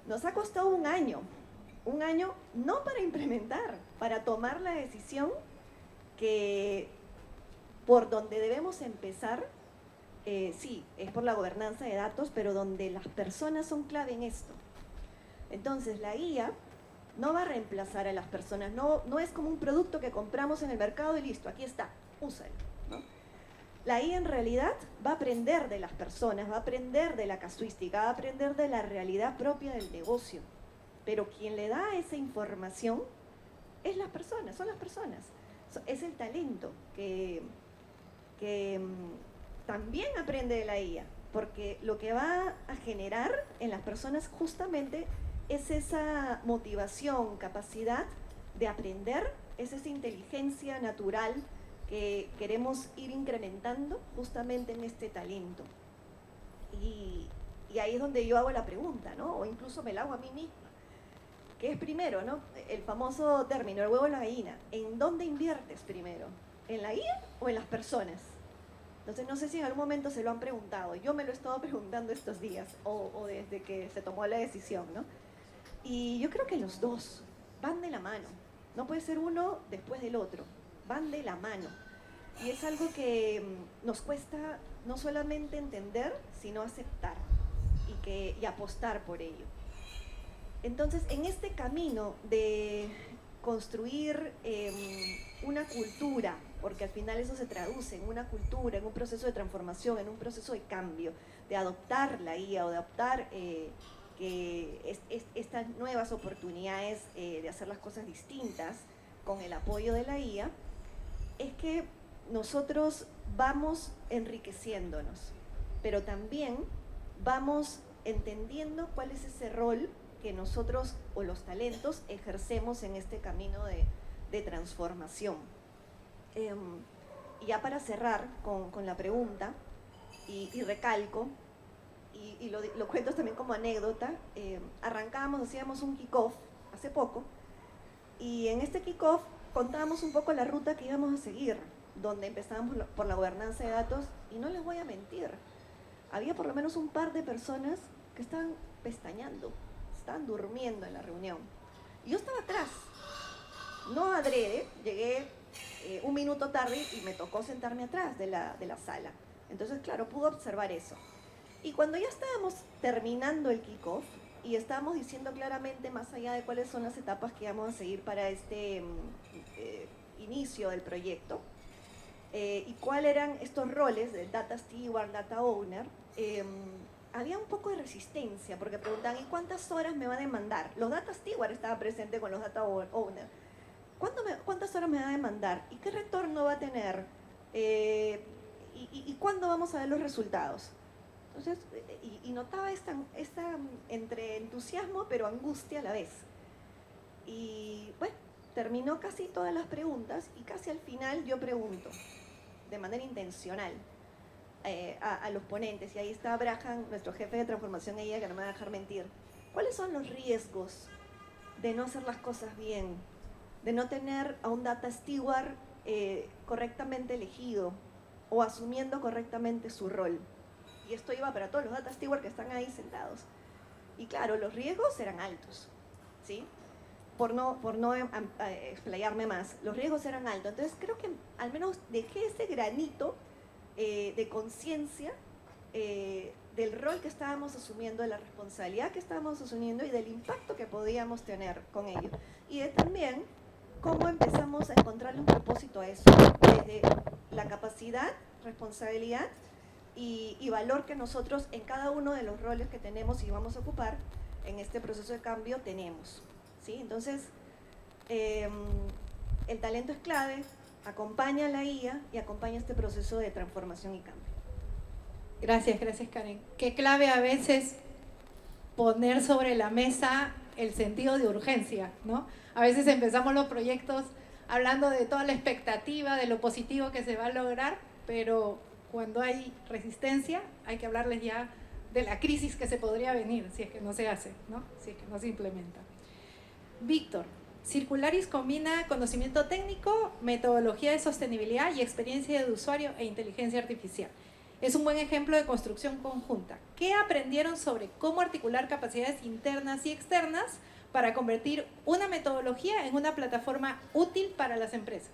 Nos ha costado un año no para implementar, para tomar la decisión que por donde debemos empezar, sí, es por la gobernanza de datos, pero donde las personas son clave en esto. Entonces, la IA no va a reemplazar a las personas, no es como un producto que compramos en el mercado y listo, aquí está, úsalo, ¿no? La IA en realidad va a aprender de las personas, va a aprender de la casuística, va a aprender de la realidad propia del negocio. Pero quien le da esa información es las personas, son las personas. Es el talento que también aprende de la IA, porque lo que va a generar en las personas justamente es esa motivación, capacidad de aprender, es esa inteligencia natural que queremos ir incrementando justamente en este talento. Y ahí es donde yo hago la pregunta, ¿no? O incluso me la hago a mí misma. ¿Qué es primero, no? El famoso término, el huevo o la gallina. ¿En dónde inviertes primero? ¿En la IA o en las personas? Entonces, no sé si en algún momento se lo han preguntado. Yo me lo he estado preguntando estos días, o desde que se tomó la decisión, ¿no? Y yo creo que los dos van de la mano. No puede ser uno después del otro. Van de la mano. Y es algo que nos cuesta no solamente entender, sino aceptar y apostar por ello. Entonces, en este camino de construir una cultura, porque al final eso se traduce en una cultura, en un proceso de transformación, en un proceso de cambio, de adoptar la IA o de adoptar estas nuevas oportunidades de hacer las cosas distintas con el apoyo de la IA, es que nosotros vamos enriqueciéndonos, pero también vamos entendiendo cuál es ese rol que nosotros o los talentos ejercemos en este camino de transformación. Y ya para cerrar con la pregunta, y recalco, y lo cuento también como anécdota, hacíamos un kick-off hace poco, y en este kick-off contábamos un poco la ruta que íbamos a seguir, donde empezábamos por la gobernanza de datos, y no les voy a mentir, había por lo menos un par de personas que estaban pestañeando, estaban durmiendo en la reunión. Y yo estaba atrás, no adrede, llegué un minuto tarde y me tocó sentarme atrás de la sala. Entonces, claro, pude observar eso. Y cuando ya estábamos terminando el kickoff y estábamos diciendo claramente, más allá de cuáles son las etapas que vamos a seguir para este inicio del proyecto, y cuáles eran estos roles de Data Steward, Data Owner, había un poco de resistencia, porque preguntaban, ¿y cuántas horas me va a demandar? Los Data Steward estaban presentes con los Data Owner. ¿Cuántas horas me va a demandar? ¿Y qué retorno va a tener? ¿Y cuándo vamos a ver los resultados? Entonces, y notaba esta entre entusiasmo pero angustia a la vez. Y bueno, terminó casi todas las preguntas y casi al final yo pregunto, de manera intencional, a los ponentes, y ahí está Abraham, nuestro jefe de transformación, ella que no me va a dejar mentir. ¿Cuáles son los riesgos de no hacer las cosas bien? De no tener a un Data Steward correctamente elegido o asumiendo correctamente su rol. Y esto iba para todos los Data Steward que están ahí sentados. Y claro, los riesgos eran altos, ¿sí? Por no explayarme más, los riesgos eran altos. Entonces creo que al menos dejé ese granito de conciencia del rol que estábamos asumiendo, de la responsabilidad que estábamos asumiendo y del impacto que podíamos tener con ello. Y de también cómo empezamos a encontrarle un propósito a eso, desde la capacidad, responsabilidad y valor que nosotros en cada uno de los roles que tenemos y vamos a ocupar en este proceso de cambio tenemos, ¿sí? Entonces, el talento es clave, acompaña a la IA y acompaña este proceso de transformación y cambio. Gracias Karen. Qué clave a veces poner sobre la mesa el sentido de urgencia, ¿no? A veces empezamos los proyectos hablando de toda la expectativa, de lo positivo que se va a lograr, pero cuando hay resistencia hay que hablarles ya de la crisis que se podría venir si es que no se hace, ¿no? Si es que no se implementa. Víctor, Circularis combina conocimiento técnico, metodología de sostenibilidad y experiencia de usuario e inteligencia artificial. Es un buen ejemplo de construcción conjunta. ¿Qué aprendieron sobre cómo articular capacidades internas y externas para convertir una metodología en una plataforma útil para las empresas?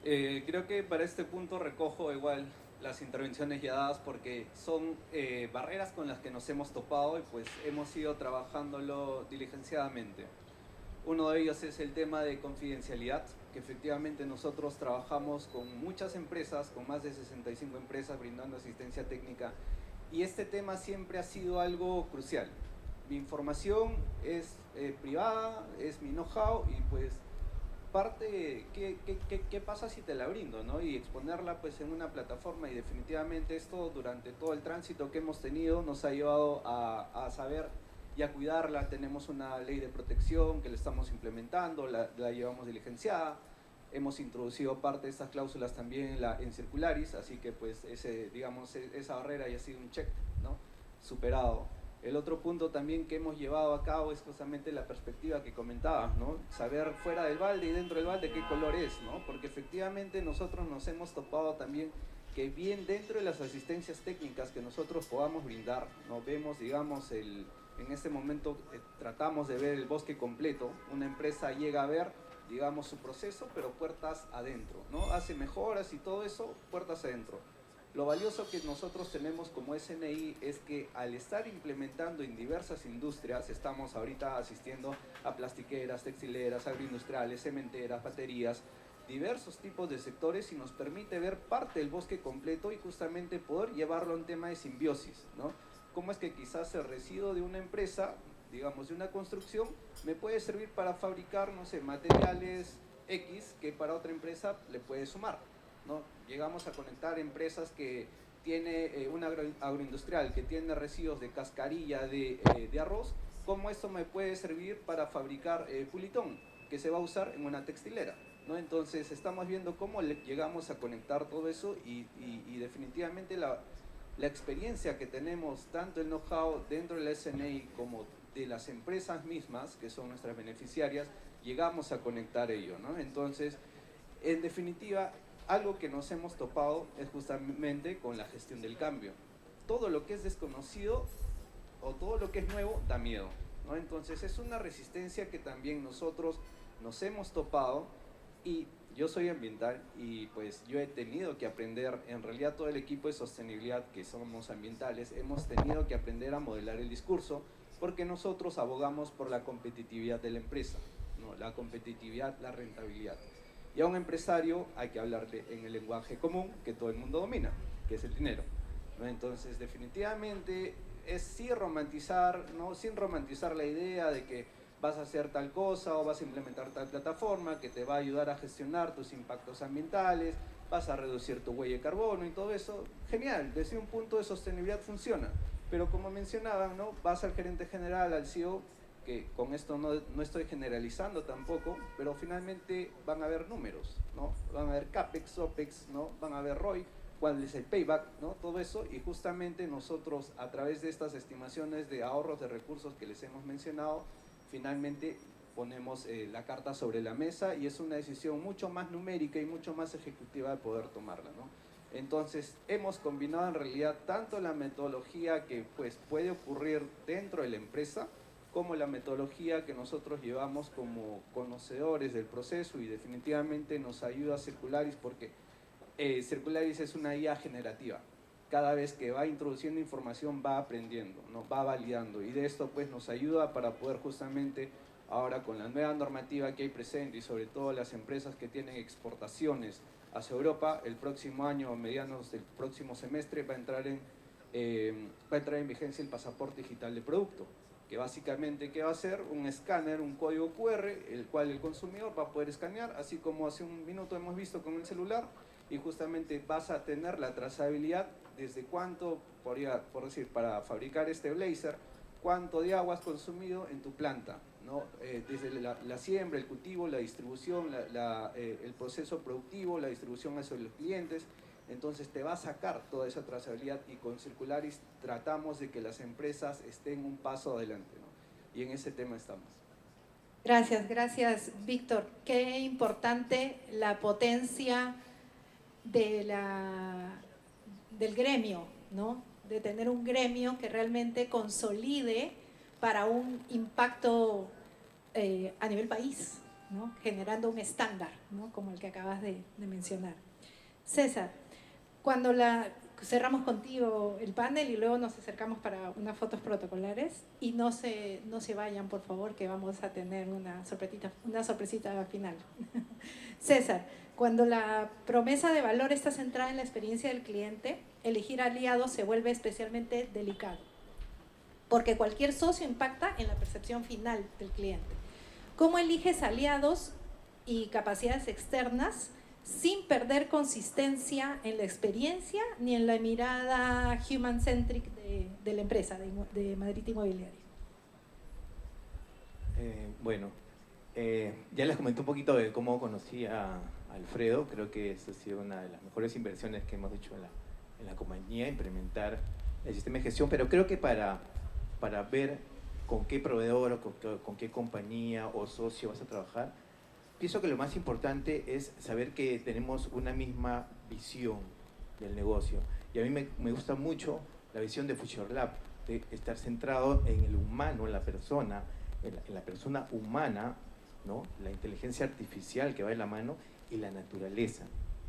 Creo que para este punto recojo igual las intervenciones ya dadas porque son barreras con las que nos hemos topado y pues hemos ido trabajándolo diligenciadamente. Uno de ellos es el tema de confidencialidad, que efectivamente nosotros trabajamos con muchas empresas, con más de 65 empresas brindando asistencia técnica, y este tema siempre ha sido algo crucial. Mi información es privada, es mi know-how y pues parte, ¿qué pasa si te la brindo, ¿no? Y exponerla pues en una plataforma, y definitivamente esto durante todo el tránsito que hemos tenido nos ha llevado a saber y a cuidarla. Tenemos una ley de protección que la estamos implementando, la llevamos diligenciada, hemos introducido parte de estas cláusulas también en Circularis, así que pues esa barrera ya ha sido un check, ¿no? Superado. El otro punto también que hemos llevado a cabo es justamente la perspectiva que comentabas, ¿no? Saber fuera del balde y dentro del balde qué color es, ¿no? Porque efectivamente nosotros nos hemos topado también que bien dentro de las asistencias técnicas que nosotros podamos brindar, ¿no? Vemos, en este momento tratamos de ver el bosque completo. Una empresa llega a ver, su proceso, pero puertas adentro, ¿no? Hace mejoras y todo eso, puertas adentro. Lo valioso que nosotros tenemos como SNI es que al estar implementando en diversas industrias, estamos ahorita asistiendo a plastiqueras, textileras, agroindustriales, cementeras, baterías, diversos tipos de sectores, y nos permite ver parte del bosque completo y justamente poder llevarlo a un tema de simbiosis, ¿no? Cómo es que quizás el residuo de una empresa, de una construcción, me puede servir para fabricar, no sé, materiales X que para otra empresa le puede sumar, ¿no? Llegamos a conectar empresas que tiene una agroindustrial que tiene residuos de cascarilla de arroz, cómo esto me puede servir para fabricar pulitón que se va a usar en una textilera, ¿no? Entonces estamos viendo cómo llegamos a conectar todo eso y definitivamente la experiencia que tenemos, tanto el know-how dentro del SNI como de las empresas mismas, que son nuestras beneficiarias, llegamos a conectar ello, ¿no? Entonces, en definitiva, algo que nos hemos topado es justamente con la gestión del cambio. Todo lo que es desconocido o todo lo que es nuevo da miedo, ¿no? Entonces es una resistencia que también nosotros nos hemos topado, y yo soy ambiental y pues yo he tenido que aprender, en realidad todo el equipo de sostenibilidad que somos ambientales, hemos tenido que aprender a modelar el discurso, porque nosotros abogamos por la competitividad de la empresa, ¿no? La competitividad, la rentabilidad. Y a un empresario hay que hablarle en el lenguaje común que todo el mundo domina, que es el dinero, ¿no? Entonces definitivamente es sin romantizar, ¿no? Sin romantizar la idea de que vas a hacer tal cosa o vas a implementar tal plataforma que te va a ayudar a gestionar tus impactos ambientales, vas a reducir tu huella de carbono y todo eso. Genial, desde un punto de sostenibilidad funciona, pero como mencionaban, ¿no? Vas al gerente general, al CEO, que con esto no estoy generalizando tampoco, pero finalmente van a haber números, ¿no? Van a haber CAPEX, OPEX, ¿no? Van a haber ROI, cuál es el payback, ¿no? Todo eso, y justamente nosotros a través de estas estimaciones de ahorros de recursos que les hemos mencionado, finalmente ponemos la carta sobre la mesa, y es una decisión mucho más numérica y mucho más ejecutiva de poder tomarla, ¿no? Entonces hemos combinado en realidad tanto la metodología que pues puede ocurrir dentro de la empresa, como la metodología que nosotros llevamos como conocedores del proceso, y definitivamente nos ayuda a Circularis, porque Circularis es una IA generativa. Cada vez que va introduciendo información va aprendiendo, ¿no? Va validando, y de esto pues nos ayuda para poder justamente ahora con la nueva normativa que hay presente, y sobre todo las empresas que tienen exportaciones hacia Europa, el próximo año, medianos del próximo semestre, va a entrar en vigencia el pasaporte digital de producto, que básicamente, ¿qué va a hacer? Un escáner, un código QR, el cual el consumidor va a poder escanear, así como hace un minuto hemos visto con el celular, y justamente vas a tener la trazabilidad desde cuánto, por decir, para fabricar este blazer, cuánto de agua has consumido en tu planta, ¿no? Desde la siembra, el cultivo, la distribución, el proceso productivo, la distribución hacia los clientes. Entonces te va a sacar toda esa trazabilidad, y con Circularis tratamos de que las empresas estén un paso adelante, ¿no? Y en ese tema estamos. Gracias, Víctor. Qué importante la potencia del gremio, ¿no? De tener un gremio que realmente consolide para un impacto a nivel país, ¿no? Generando un estándar, ¿no? Como el que acabas de mencionar. César, cuando cerramos contigo el panel y luego nos acercamos para unas fotos protocolares, y no se vayan, por favor, que vamos a tener una sorpresita final. César, cuando la promesa de valor está centrada en la experiencia del cliente, elegir aliados se vuelve especialmente delicado, porque cualquier socio impacta en la percepción final del cliente. ¿Cómo eliges aliados y capacidades externas sin perder consistencia en la experiencia ni en la mirada human-centric de la empresa, de Madrid Inmobiliaria? Ya les comenté un poquito de cómo conocí a Alfredo. Creo que esa ha sido una de las mejores inversiones que hemos hecho en la compañía, implementar el sistema de gestión, pero creo que para ver con qué proveedor o con qué compañía o socio vas a trabajar, pienso que lo más importante es saber que tenemos una misma visión del negocio. Y a mí me gusta mucho la visión de Future Lab, de estar centrado en el humano, en la persona, en la persona humana, ¿no? La inteligencia artificial que va de la mano, y la naturaleza.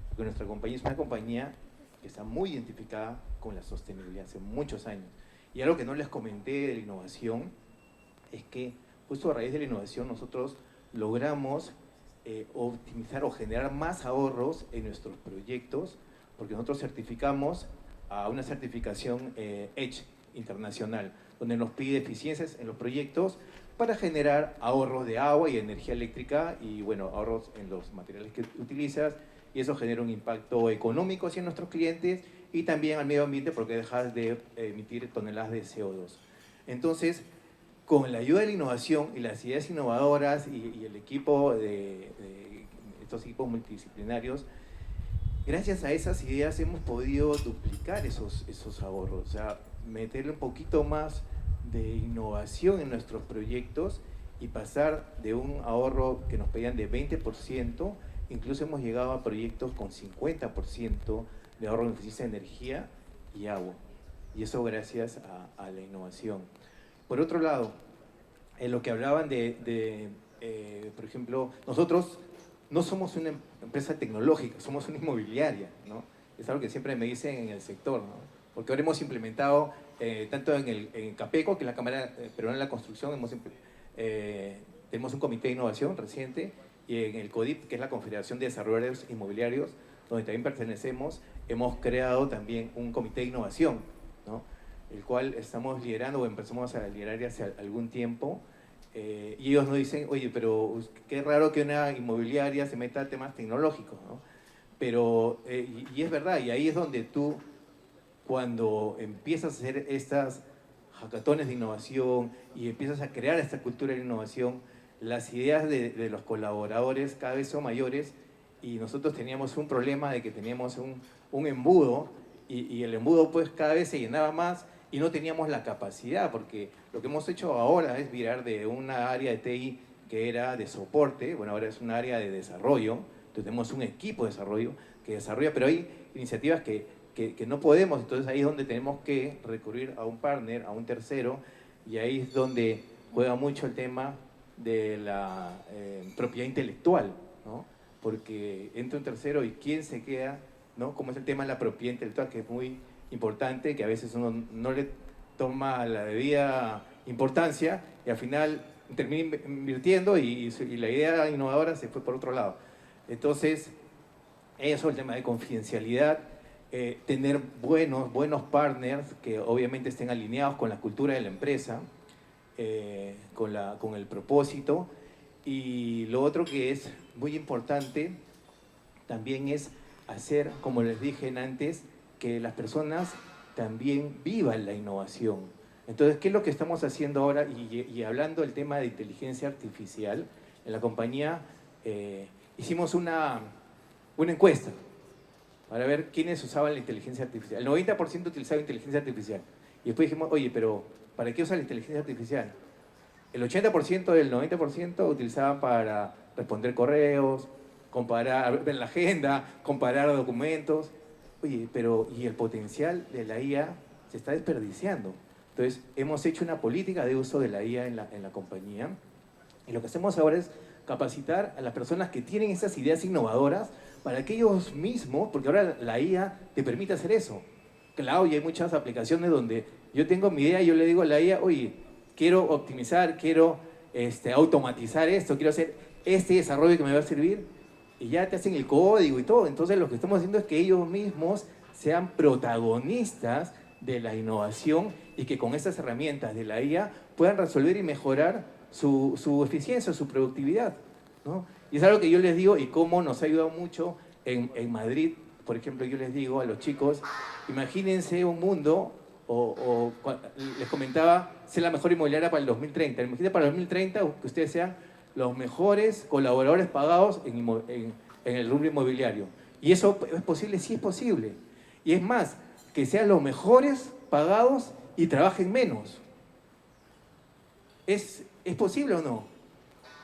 Porque nuestra compañía es una compañía que está muy identificada con la sostenibilidad hace muchos años. Y algo que no les comenté de la innovación es que justo a raíz de la innovación nosotros logramos optimizar o generar más ahorros en nuestros proyectos, porque nosotros certificamos a una certificación EDGE internacional, donde nos pide eficiencias en los proyectos para generar ahorros de agua y energía eléctrica, y bueno, ahorros en los materiales que utilizas, y eso genera un impacto económico hacia nuestros clientes y también al medio ambiente, porque dejas de emitir toneladas de CO2. Entonces, con la ayuda de la innovación y las ideas innovadoras y el equipo de estos equipos multidisciplinarios, gracias a esas ideas hemos podido duplicar esos ahorros, o sea, meterle un poquito más de innovación en nuestros proyectos y pasar de un ahorro que nos pedían de 20%, incluso hemos llegado a proyectos con 50% de ahorro en eficiencia de energía y agua, y eso gracias a la innovación. Por otro lado, lo que hablaban por ejemplo, nosotros no somos una empresa tecnológica, somos una inmobiliaria, ¿no? Es algo que siempre me dicen en el sector, ¿no? Porque ahora hemos implementado, tanto en CAPECO, que es la Cámara Peruana de la Construcción, tenemos un comité de innovación reciente, y en el CODIP, que es la Confederación de Desarrolladores Inmobiliarios, donde también pertenecemos, hemos creado también un comité de innovación, ¿no? El cual estamos liderando o empezamos a liderar hace algún tiempo. Y ellos nos dicen, oye, pero qué raro que una inmobiliaria se meta a temas tecnológicos, ¿no? Pero, y es verdad, y ahí es donde tú, cuando empiezas a hacer estas hackatones de innovación y empiezas a crear esta cultura de innovación, las ideas de los colaboradores cada vez son mayores, y nosotros teníamos un problema de que teníamos un embudo, y el embudo pues cada vez se llenaba más, y no teníamos la capacidad, porque lo que hemos hecho ahora es virar de una área de TI que era de soporte, bueno, ahora es un área de desarrollo. Entonces tenemos un equipo de desarrollo que desarrolla, pero hay iniciativas que no podemos, entonces ahí es donde tenemos que recurrir a un partner, a un tercero, y ahí es donde juega mucho el tema de la propiedad intelectual, ¿no? Porque entra un tercero y quién se queda, ¿no? Como es el tema de la propiedad intelectual, que es muy importante, que a veces uno no le toma la debida importancia y al final termina invirtiendo y la idea innovadora se fue por otro lado. Entonces, eso, el tema de confidencialidad, tener buenos partners que obviamente estén alineados con la cultura de la empresa, con el propósito. Y lo otro que es muy importante también es hacer, como les dije antes, que las personas también vivan la innovación. Entonces, ¿qué es lo que estamos haciendo ahora? Y hablando del tema de inteligencia artificial, en la compañía hicimos una encuesta para ver quiénes usaban la inteligencia artificial. El 90% utilizaba inteligencia artificial. Y después dijimos, oye, pero ¿para qué usa la inteligencia artificial? El 80% del 90% utilizaban para responder correos, ver la agenda, comparar documentos. Oye, pero ¿y el potencial de la IA se está desperdiciando? Entonces, hemos hecho una política de uso de la IA en la compañía, y lo que hacemos ahora es capacitar a las personas que tienen esas ideas innovadoras para que ellos mismos, porque ahora la IA te permite hacer eso. Claro, y hay muchas aplicaciones donde yo tengo mi idea y yo le digo a la IA, oye, quiero optimizar, quiero automatizar esto, quiero hacer este desarrollo que me va a servir, y ya te hacen el código y todo. Entonces lo que estamos haciendo es que ellos mismos sean protagonistas de la innovación y que con estas herramientas de la IA puedan resolver y mejorar su eficiencia, su productividad, ¿no? Y es algo que yo les digo, y cómo nos ha ayudado mucho en Madrid. Por ejemplo, yo les digo a los chicos, imagínense un mundo, les comentaba, ser la mejor inmobiliaria para el 2030. Imagínense para el 2030 que ustedes sean los mejores colaboradores pagados en el rubro inmobiliario. ¿Y eso es posible? Sí, es posible. Y es más, que sean los mejores pagados y trabajen menos. ¿Es posible o no?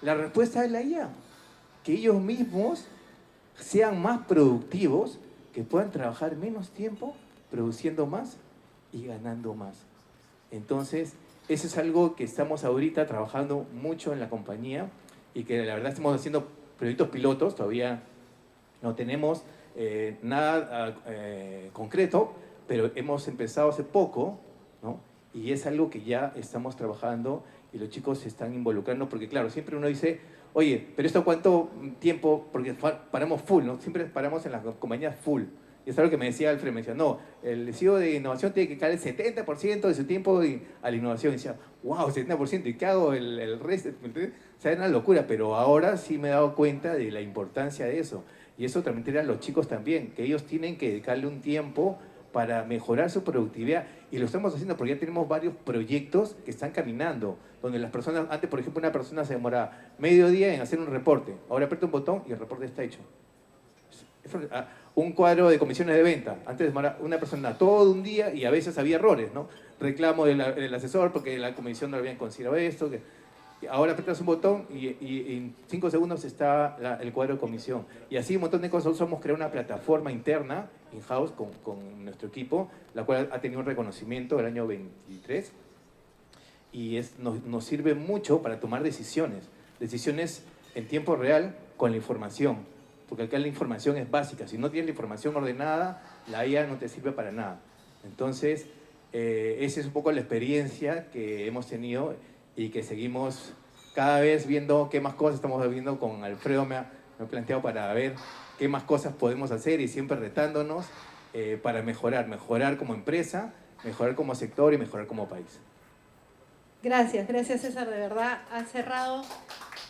La respuesta es la IA. Que ellos mismos sean más productivos, que puedan trabajar menos tiempo, produciendo más y ganando más. Entonces, eso es algo que estamos ahorita trabajando mucho en la compañía, y que la verdad estamos haciendo proyectos pilotos, todavía no tenemos nada concreto, pero hemos empezado hace poco, ¿no? Y es algo que ya estamos trabajando y los chicos se están involucrando, porque claro, siempre uno dice, oye, pero ¿esto cuánto tiempo? Porque paramos full, ¿no? Siempre paramos en las compañías full. Y es algo que me decía Alfred, me decía, no, el CEO de innovación tiene que caer el 70% de su tiempo a la innovación. Y decía, wow, 70%, ¿y qué hago el resto? O sea, era una locura, pero ahora sí me he dado cuenta de la importancia de eso. Y eso transmitir a los chicos también, que ellos tienen que dedicarle un tiempo para mejorar su productividad. Y lo estamos haciendo porque ya tenemos varios proyectos que están caminando, donde las personas, antes por ejemplo una persona se demoraba medio día en hacer un reporte, ahora aprieta un botón y el reporte está hecho. Un cuadro de comisiones de venta, antes demoraba una persona todo un día y a veces había errores, ¿no? Reclamo del asesor porque la comisión no habían considerado esto, ahora aprietas un botón y en 5 segundos está el cuadro de comisión. Y así un montón de cosas. Nosotros hemos creado una plataforma interna, in-house, con nuestro equipo, la cual ha tenido un reconocimiento el año 23. y nos sirve mucho para tomar decisiones en tiempo real con la información, porque acá la información es básica. Si no tienes la información ordenada, la IA no te sirve para nada. Entonces, esa es un poco la experiencia que hemos tenido y que seguimos cada vez viendo qué más cosas estamos viendo. Con Alfredo me he planteado para ver qué más cosas podemos hacer y siempre retándonos para mejorar como empresa, mejorar como sector y mejorar como país. Gracias César, de verdad has cerrado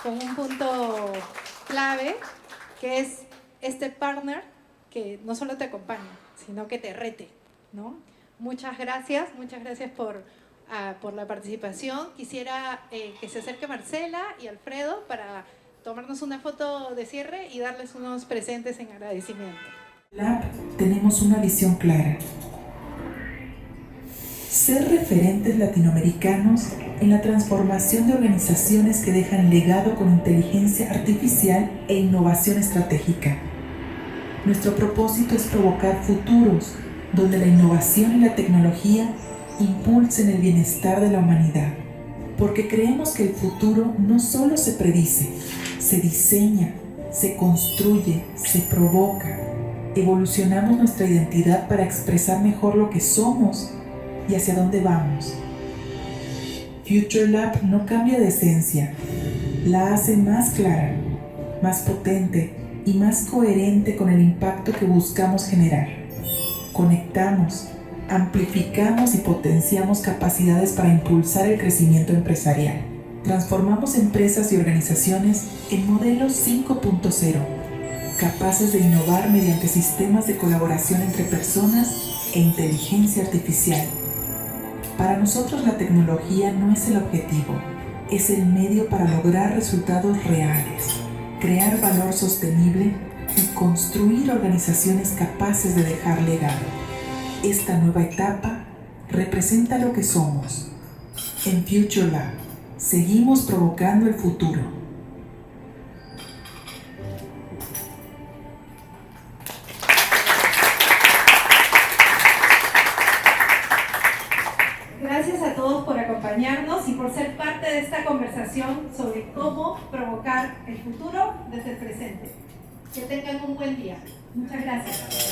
con un punto clave, que es este partner que no solo te acompaña, sino que te rete, ¿no? Muchas gracias por la participación. Quisiera que se acerque Marcela y Alfredo para tomarnos una foto de cierre y darles unos presentes en agradecimiento. Tenemos una visión clara: ser referentes latinoamericanos en la transformación de organizaciones que dejan legado con inteligencia artificial e innovación estratégica. Nuestro propósito es provocar futuros donde la innovación y la tecnología impulsen el bienestar de la humanidad, porque creemos que el futuro no solo se predice, se diseña, se construye, se provoca. Evolucionamos nuestra identidad para expresar mejor lo que somos y hacia dónde vamos. Future Lab no cambia de esencia, la hace más clara, más potente y más coherente con el impacto que buscamos generar. Conectamos, amplificamos y potenciamos capacidades para impulsar el crecimiento empresarial. Transformamos empresas y organizaciones en modelos 5.0, capaces de innovar mediante sistemas de colaboración entre personas e inteligencia artificial. Para nosotros la tecnología no es el objetivo, es el medio para lograr resultados reales, crear valor sostenible y construir organizaciones capaces de dejar legado. Esta nueva etapa representa lo que somos. En Future Lab, seguimos provocando el futuro. Gracias a todos por acompañarnos y por ser parte de esta conversación sobre cómo provocar el futuro desde el presente. Que tengan un buen día. Muchas gracias.